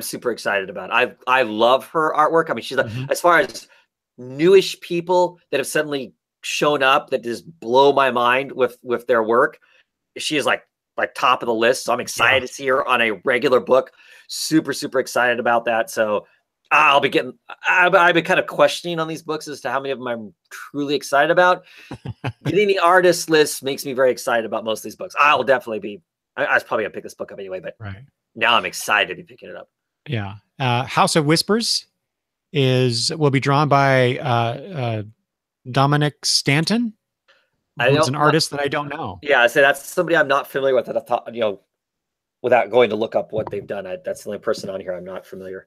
super excited about it. I love her artwork. I mean, she's as far as newish people that have suddenly shown up that just blow my mind with their work. She is like top of the list. So I'm excited to see her on a regular book. Super, super excited about that. So I've been kind of questioning on these books as to how many of them I'm truly excited about. Getting the artist list makes me very excited about most of these books. I'll definitely be, I was probably gonna pick this book up anyway, but Right. now I'm excited to be picking it up. Yeah. House of Whispers will be drawn by Dominic Stanton, who's an artist that I don't know. Yeah, I say that's somebody I'm not familiar with. That I thought, without going to look up what they've done, that's the only person on here I'm not familiar.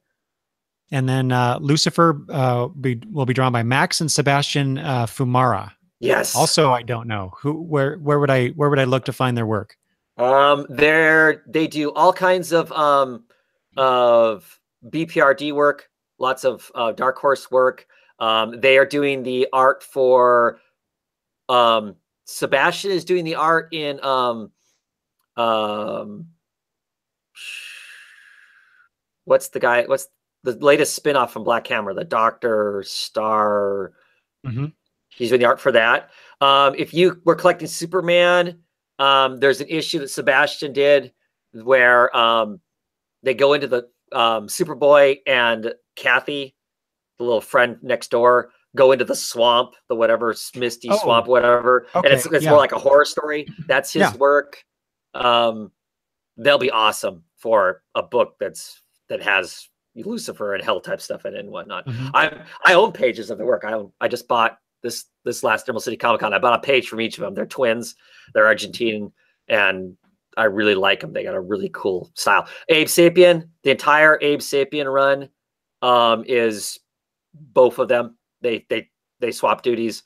And then Lucifer will be drawn by Max and Sebastian Fumara. Yes. Also, I don't know where would I look to find their work? They do all kinds of BPRD work, lots of Dark Horse work. They are doing the art for Sebastian is doing the art in what's the latest spin-off from Black Hammer, the Doctor Star. He's doing the art for that. If you were collecting Superman, there's an issue that Sebastian did where they go into the Superboy and Kathy, the little friend next door, go into the swamp, the whatever misty swamp, whatever. Okay, and it's more like a horror story. That's his work. They'll be awesome for a book that has Lucifer and hell type stuff in it and whatnot. I own pages of their work. I just bought this last Emerald City Comic Con. I bought a page from each of them. They're twins. They're Argentine, and I really like them. They got a really cool style. Abe Sapien, the entire Abe Sapien run is both of them. They swap duties.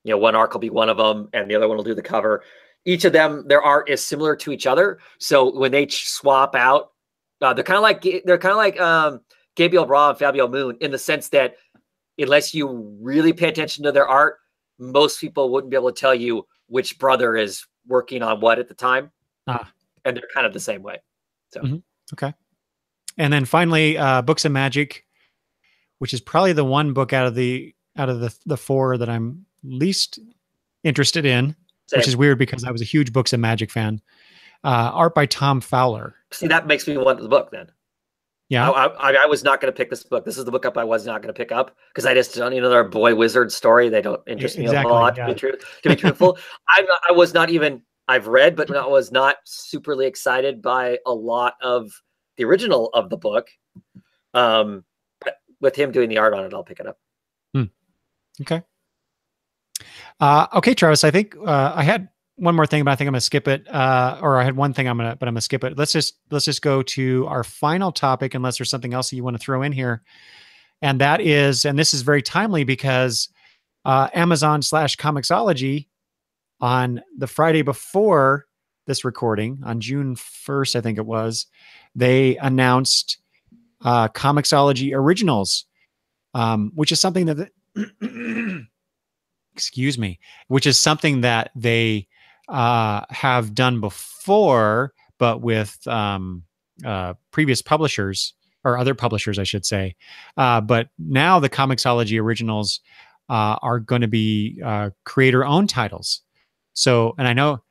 One arc will be one of them, and the other one will do the cover. Each of them, their art is similar to each other. So when they swap out, they're kind of like Gabriel Bra and Fabio Moon in the sense that unless you really pay attention to their art, most people wouldn't be able to tell you which brother is working on what at the time. And they're kind of the same way. So okay. And then finally, Books of Magic, which is probably the one book out of the four that I'm least interested in. Same. Which is weird because I was a huge Books of Magic fan. Art by Tom Fowler. See, that makes me want the book then. Yeah, I was not going to pick this book. This is the book up I was not going to pick up because I just don't. They're a boy wizard story. They don't interest me a lot. Yeah. To be truthful, I was not even. I've read, but I was not superly excited by a lot of the original of the book. But with him doing the art on it, I'll pick it up. Okay. Okay, Travis. I think I had one more thing, but I think I'm gonna skip it. Or I had one thing I'm gonna skip it. Let's just go to our final topic, unless there's something else that you want to throw in here. And that is, and this is very timely because Amazon/Comixology on the Friday before this recording, on June 1st, I think it was, they announced Comixology Originals, which is something that excuse me, which is something that they have done before, but with previous publishers or other publishers, I should say. But now the Comixology Originals are going to be creator-owned titles. So, and I know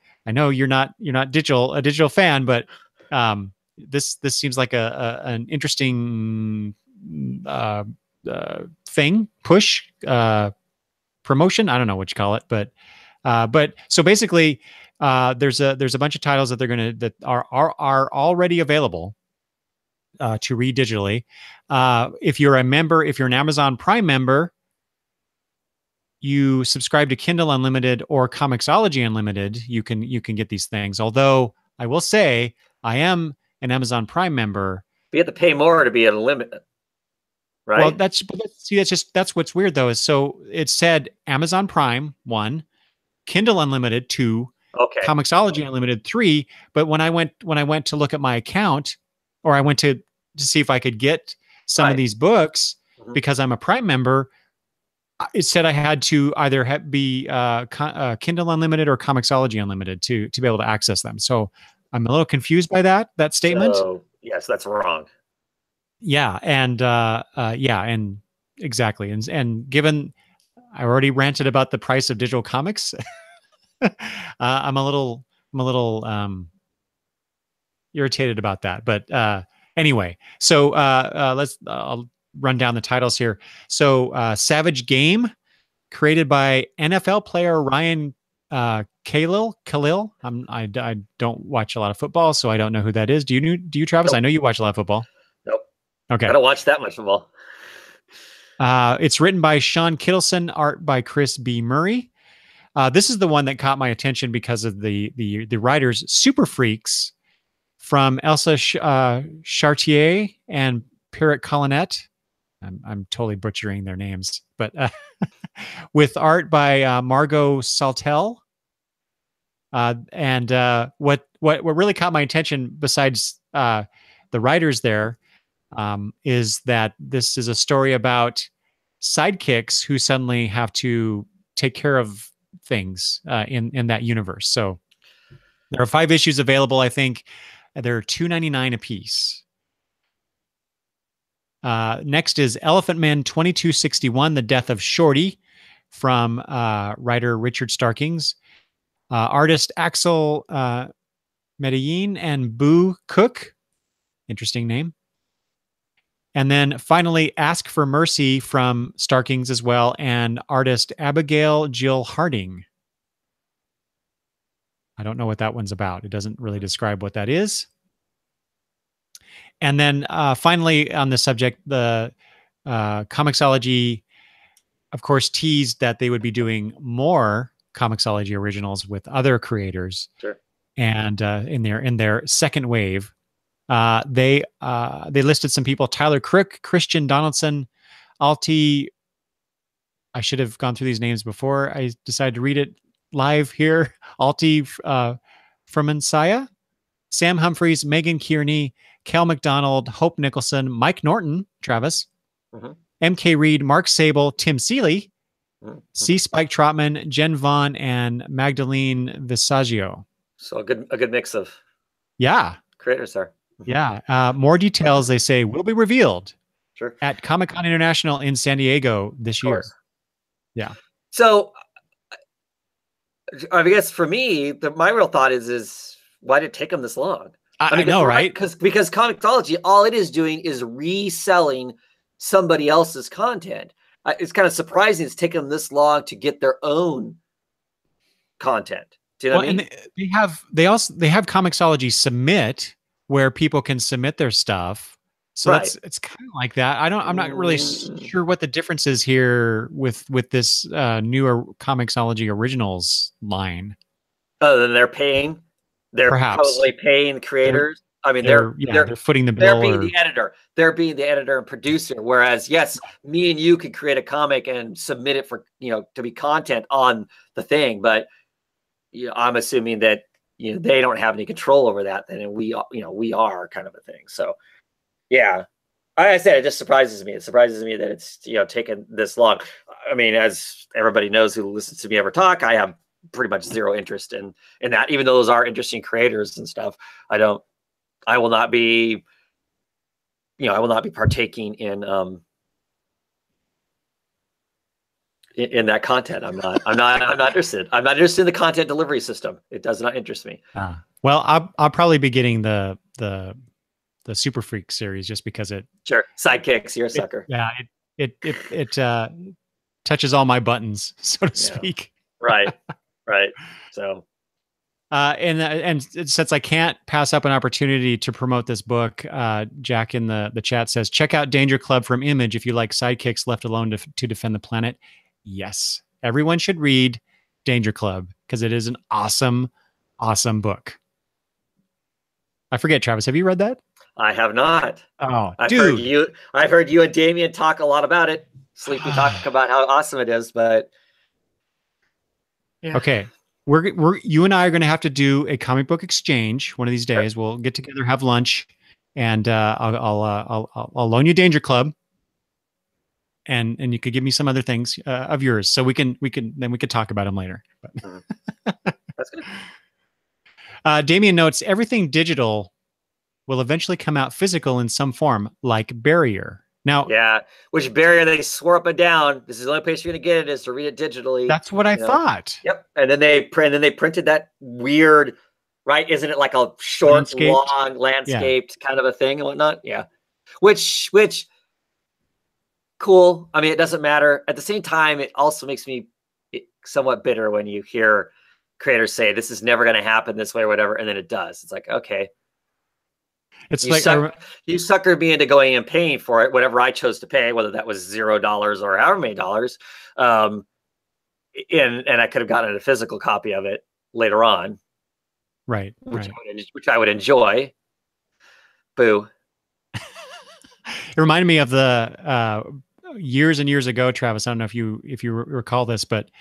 you're not a digital fan, but this seems like an interesting thing, push, promotion. I don't know what you call it, but so basically, there's a bunch of titles that are already available to read digitally. If you're an Amazon Prime member, you subscribe to Kindle Unlimited or Comixology Unlimited, you can get these things. Although I will say I am an Amazon Prime member. You have to pay more to be unlimited, right? Well, that's what's weird though, is so it said Amazon Prime 1, Kindle Unlimited 2, okay, Comixology Unlimited 3. But when I went to look at my account, or I went to see if I could get some of these books, because I'm a Prime member, it said I had to either be Kindle Unlimited or Comixology Unlimited to be able to access them. So I'm a little confused by that statement. So, yes, that's wrong. Yeah, and and exactly, and given I already ranted about the price of digital comics, I'm a little irritated about that. But anyway, so I'll run down the titles here. So Savage Game, created by NFL player Ryan Khalil. I don't watch a lot of football, so I don't know who that is. Do you, Travis? Nope. I know you watch a lot of football. Nope. Okay. I don't watch that much football. It's written by Sean Kittleson, art by Chris B. Murray. This is the one that caught my attention because of the writers, Super Freaks, from Elsa Chartier and Pierrot Collinet. I'm totally butchering their names, but with art by Margot Saltel. And what really caught my attention, besides the writers there, is that this is a story about sidekicks who suddenly have to take care of things in that universe. So there are 5 issues available, I think. They're $2.99 a piece. Next is Elephant Man 2261, The Death of Shorty, from writer Richard Starkings. Artist Axel Medellin and Boo Cook. Interesting name. And then finally, Ask for Mercy, from Starkings as well, and artist Abigail Jill Harding. I don't know what that one's about. It doesn't really describe what that is. And then finally, on the subject, the Comixology, of course, teased that they would be doing more Comixology originals with other creators. Sure. And in their second wave, they listed some people: Tyler Crook, Christian Donaldson, Alti. I should have gone through these names before I decided to read it live here. Alti Fermansaya, Sam Humphreys, Megan Kearney, Cal McDonald, Hope Nicholson, Mike Norton, Travis, M.K. Reed, Mark Sable, Tim Seeley, C. Spike Trotman, Jen Vaughn, and Magdalene Visaggio. So a good mix of creators there. Yeah. More details, they say, will be revealed at Comic-Con International in San Diego this year. Yeah. So I guess for me, my real thought is why did it take them this long? I know, right? Because Comixology, all it is doing is reselling somebody else's content. It's kind of surprising it's taken them this long to get their own content. Do you know what I mean? And they have Comixology Submit, where people can submit their stuff. So it's kind of like that. I'm not really sure what the difference is here with this newer Comixology Originals line. Other than they're paying. They're probably paying creators. They're footing the bill. They're being the editor. They're being the editor and producer. Whereas, yes, me and you could create a comic and submit it for to be content on the thing, but I'm assuming that they don't have any control over that. Then we are kind of a thing. So, yeah, like I said, it just surprises me. It surprises me that it's taken this long. I mean, as everybody knows who listens to me ever talk, I have pretty much zero interest in that, even though those are interesting creators and stuff. I will not be partaking in that content. I'm not interested. I'm not interested in the content delivery system. It does not interest me. Well, I'll probably be getting the Super Freak series just because sure, sidekicks, you're a sucker. It touches all my buttons, so to speak. Right. So and since I can't pass up an opportunity to promote this book, Jack in the chat says, check out Danger Club from Image if you like sidekicks left alone to defend the planet. Yes, everyone should read Danger Club because it is an awesome book. I forget, Travis, have you read that? I have not. Oh, I've heard you and Damien talk a lot about it. Sleepy talk about how awesome it is, but yeah. Okay. You and I are going to have to do a comic book exchange one of these days. We'll get together, have lunch, and I'll loan you Danger Club, and you could give me some other things of yours, so we can talk about them later. That's good. Damien notes everything digital will eventually come out physical in some form, like Barrier. Now, yeah, which Barrier they swore up and down. This is the only place you're going to get it is to read it digitally. That's what I thought. Yep, and then they printed that weird, right? Isn't it like a short, long, landscaped kind of a thing and whatnot? Yeah, which cool. I mean, it doesn't matter. At the same time, it also makes me somewhat bitter when you hear creators say this is never going to happen this way or whatever, and then it does. It's like, okay. It's you suckered me into going and paying for it, whatever I chose to pay, whether that was $0 or however many dollars. And I could have gotten a physical copy of it later on. Right. Which I would enjoy. Boo. It reminded me of the years and years ago, Travis. I don't know if you recall this, but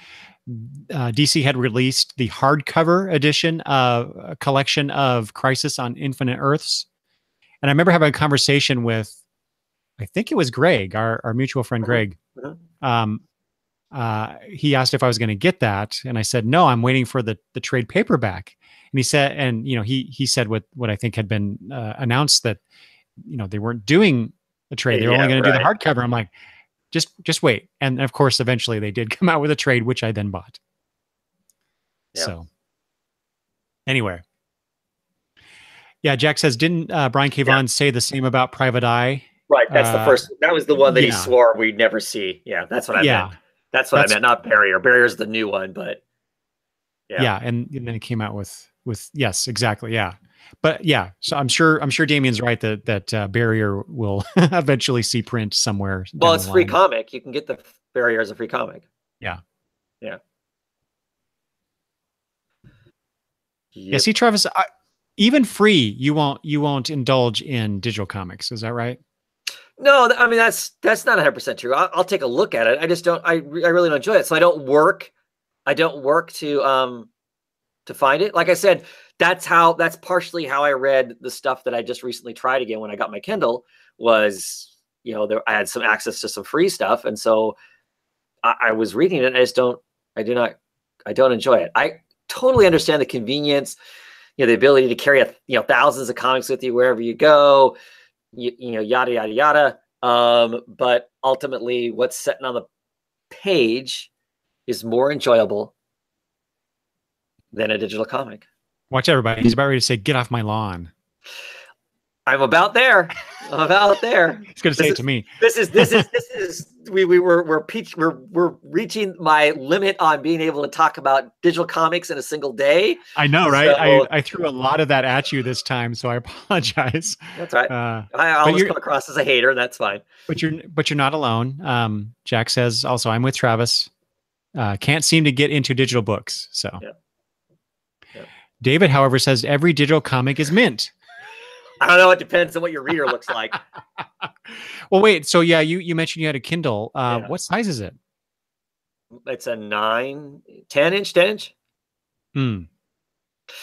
DC had released the hardcover edition of a collection of Crisis on Infinite Earths. And I remember having a conversation with, I think it was Greg, our mutual friend Greg. He asked if I was going to get that, and I said no. I'm waiting for the trade paperback. And he said, and he said what I think had been announced, that they weren't doing a trade; they were only going to do the hardcover. I'm like, just wait. And of course, eventually they did come out with a trade, which I then bought. Yeah. So anyway. Yeah, Jack says, didn't Brian K. Vaughan say the same about Private Eye? Right, that's the first. That was the one that he swore we'd never see. Yeah, that's what I meant. That's what I meant, not Barrier. Barrier's the new one, but yeah, and then it came out with yes, exactly, yeah. But yeah, so I'm sure Damien's right that Barrier will eventually see print somewhere. Well, it's free comic. You can get the Barrier as a free comic. Yeah. Yep. Yeah. See, Travis. Even free, you won't indulge in digital comics. Is that right? No, I mean that's not 100% true. I'll take a look at it. I just don't. I really don't enjoy it. So I don't work to find it. Like I said, that's partially how I read the stuff that I just recently tried again when I got my Kindle. Was I had some access to some free stuff, and so I was reading it. And I don't enjoy it. I totally understand the convenience. The ability to carry thousands of comics with you wherever you go, yada yada yada. But ultimately, what's sitting on the page is more enjoyable than a digital comic. Watch everybody. He's about ready to say, "Get off my lawn." I'm about there. I'm about there. He's going to say it to me. This is we're reaching my limit on being able to talk about digital comics in a single day. I know, right? So, I threw a lot of that at you this time, so I apologize. That's right. I always come across as a hater. That's fine. But you're not alone. Jack says also, I'm with Travis. Can't seem to get into digital books. So David, however, says every digital comic is mint. I don't know. It depends on what your reader looks like. Well, wait. So yeah, you mentioned you had a Kindle. What size is it? It's a 10 inch.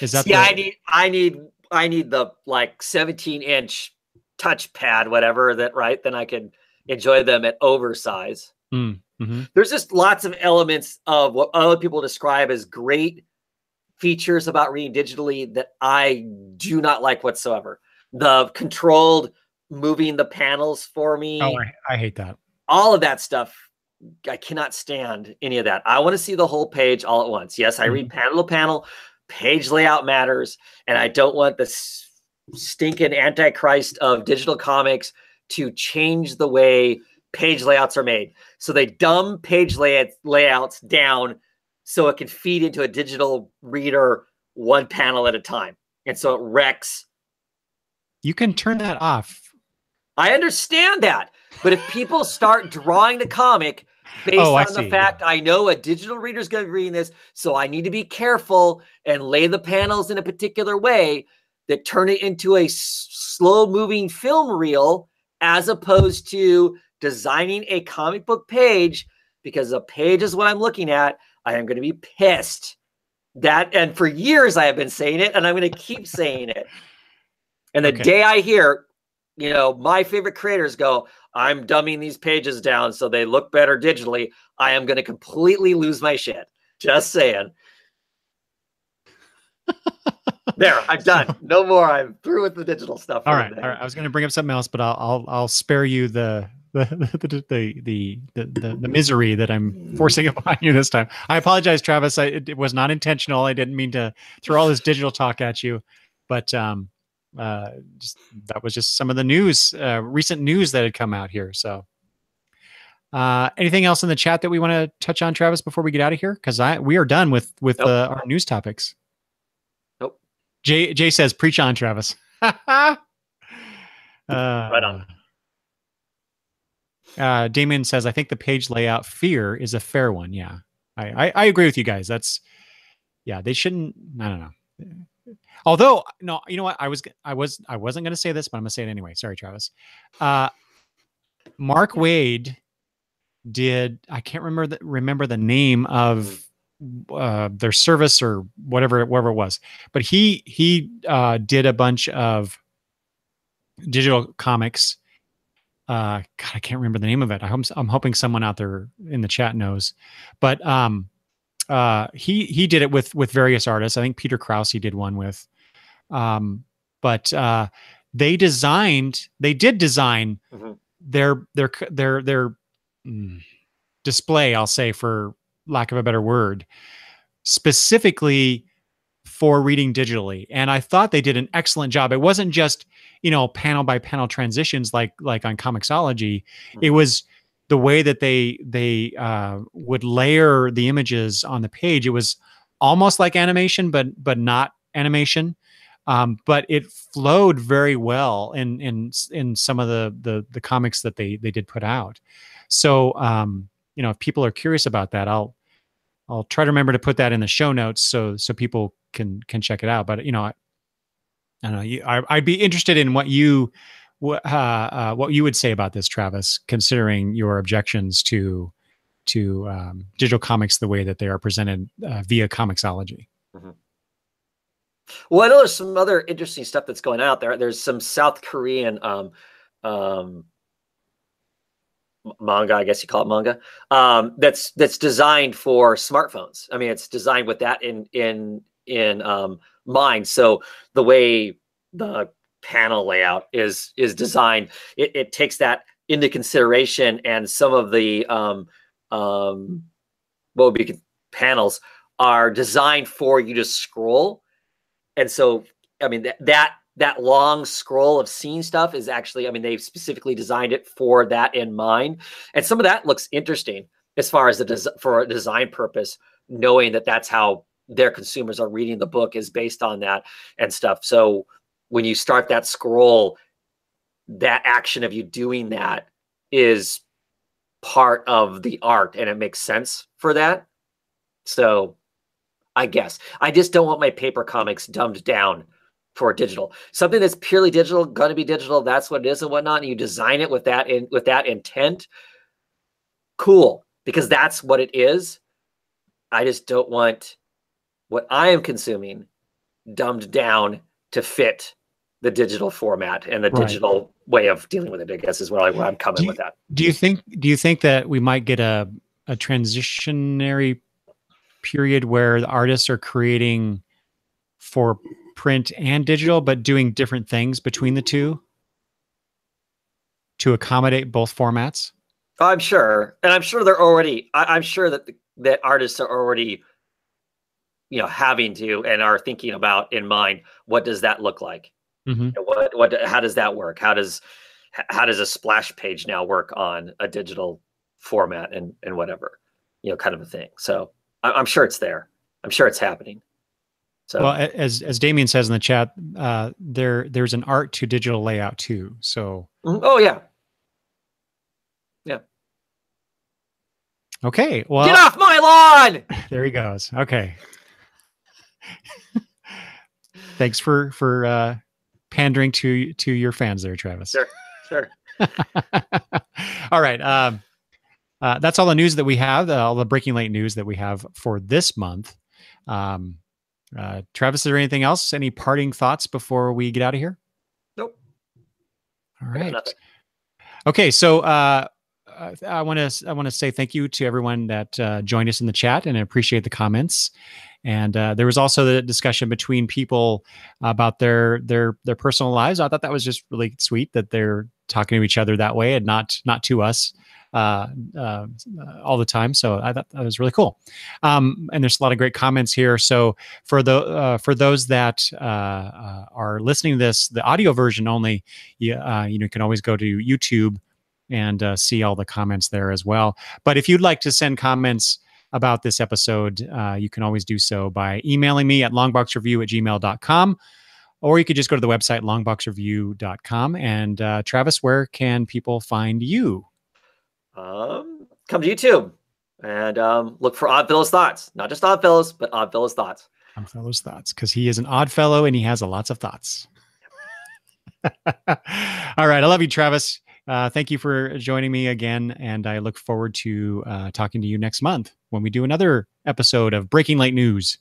Is that? Yeah, I need the like 17-inch touchpad, whatever that. Right, then I can enjoy them at oversize. Mm-hmm. There's just lots of elements of what other people describe as great features about reading digitally that I do not like whatsoever. The controlled moving the panels for me. Oh, I hate that. All of that stuff. I cannot stand any of that. I want to see the whole page all at once. Yes, I read panel to panel. Page layout matters. And I don't want this stinking antichrist of digital comics to change the way page layouts are made. So they dumb page layouts down so it can feed into a digital reader one panel at a time. And so it wrecks. You can turn that off. I understand that. But if people start drawing the comic based on the fact I know a digital reader is going to be reading this, so I need to be careful and lay the panels in a particular way that turn it into a slow-moving film reel, as opposed to designing a comic book page, because a page is what I'm looking at, I am going to be pissed. And for years I have been saying it, and I'm going to keep saying it. And the day I hear, you know, my favorite creators go, I'm dumbing these pages down so they look better digitally, I am going to completely lose my shit. Just saying. There, I'm done. No more. I'm through with the digital stuff. All right. I was going to bring up something else, but I'll spare you the misery that I'm forcing upon you this time. I apologize, Travis. It was not intentional. I didn't mean to throw all this digital talk at you, but that was just some of the news, recent news that had come out here. So, anything else in the chat that we want to touch on, Travis, before we get out of here? Because we are done with our news topics. Nope. Jay says, "Preach on, Travis." Right on. Damien says, "I think the page layout fear is a fair one." Yeah, I agree with you guys. They shouldn't. I don't know. Although, no, you know what? I wasn't going to say this, but I'm going to say it anyway. Sorry, Travis. Mark Waid did. I can't remember the name of their service or whatever it was, but he did a bunch of digital comics. God, I can't remember the name of it. I'm hoping someone out there in the chat knows, but he did it with various artists. I think Peter Krause he did one with, but they did design their display, I'll say, for lack of a better word, specifically for reading digitally. And I thought they did an excellent job. It wasn't just, panel by panel transitions like on Comixology. It was the way that they would layer the images on the page. It was almost like animation, but not animation. But it flowed very well in some of the comics that they did put out. So if people are curious about that, I'll try to remember to put that in the show notes so people can check it out. But I don't know. I'd be interested in what you would say about this, Travis, considering your objections to digital comics the way that they are presented via Comixology. Well, I know there's some other interesting stuff that's going out there. There's some South Korean manga, I guess you call it manga, that's designed for smartphones. I mean, it's designed with that in mind. So the way the panel layout is designed, it takes that into consideration, and some of the panels are designed for you to scroll. And so, I mean, that long scroll of scene stuff is actually, I mean, they've specifically designed it for that in mind. And some of that looks interesting as far as for a design purpose, knowing that that's how their consumers are reading the book is based on that and stuff. So when you start that scroll, that action of you doing that is part of the art, and it makes sense for that. So I guess I just don't want my paper comics dumbed down for digital. Something that's purely digital, going to be digital. That's what it is and whatnot. And you design it with that intent. Cool, because that's what it is. I just don't want what I am consuming dumbed down to fit the digital format and the digital way of dealing with it, I guess, is where I'm coming with that. Do you think that we might get a transitionary period where the artists are creating for print and digital, but doing different things between the two to accommodate both formats? I'm sure. And I'm sure they're already, I'm sure that artists are already, having to and are thinking about in mind, what does that look like? Mm-hmm. How does that work? How does a splash page now work on a digital format and whatever, kind of a thing. So I'm sure it's there. I'm sure it's happening. So, well, as Damien says in the chat, there's an art to digital layout too. So, oh yeah, yeah. Okay, well, get off my lawn. There he goes. Okay, thanks for pandering to your fans there, Travis. Sure. All right. That's all the news that we have. All the Breaking Late news that we have for this month. Travis, is there anything else? Any parting thoughts before we get out of here? Nope. All right. Okay, so I want to say thank you to everyone that joined us in the chat, and I appreciate the comments. And there was also the discussion between people about their personal lives. I thought that was just really sweet that they're talking to each other that way and not to us all the time. So I thought that was really cool. And there's a lot of great comments here. So for those that are listening to this, the audio version only, you can always go to YouTube and see all the comments there as well. But if you'd like to send comments about this episode, you can always do so by emailing me at longboxreview@gmail.com, or you could just go to the website longboxreview.com. And Travis, where can people find you? Come to YouTube and look for Oddfellows Thoughts. Not just Oddfellows, but Oddfellows Thoughts. Oddfellows Thoughts, because he is an odd fellow and he has lots of thoughts. All right. I love you, Travis. Thank you for joining me again. And I look forward to talking to you next month when we do another episode of Breaking Late News.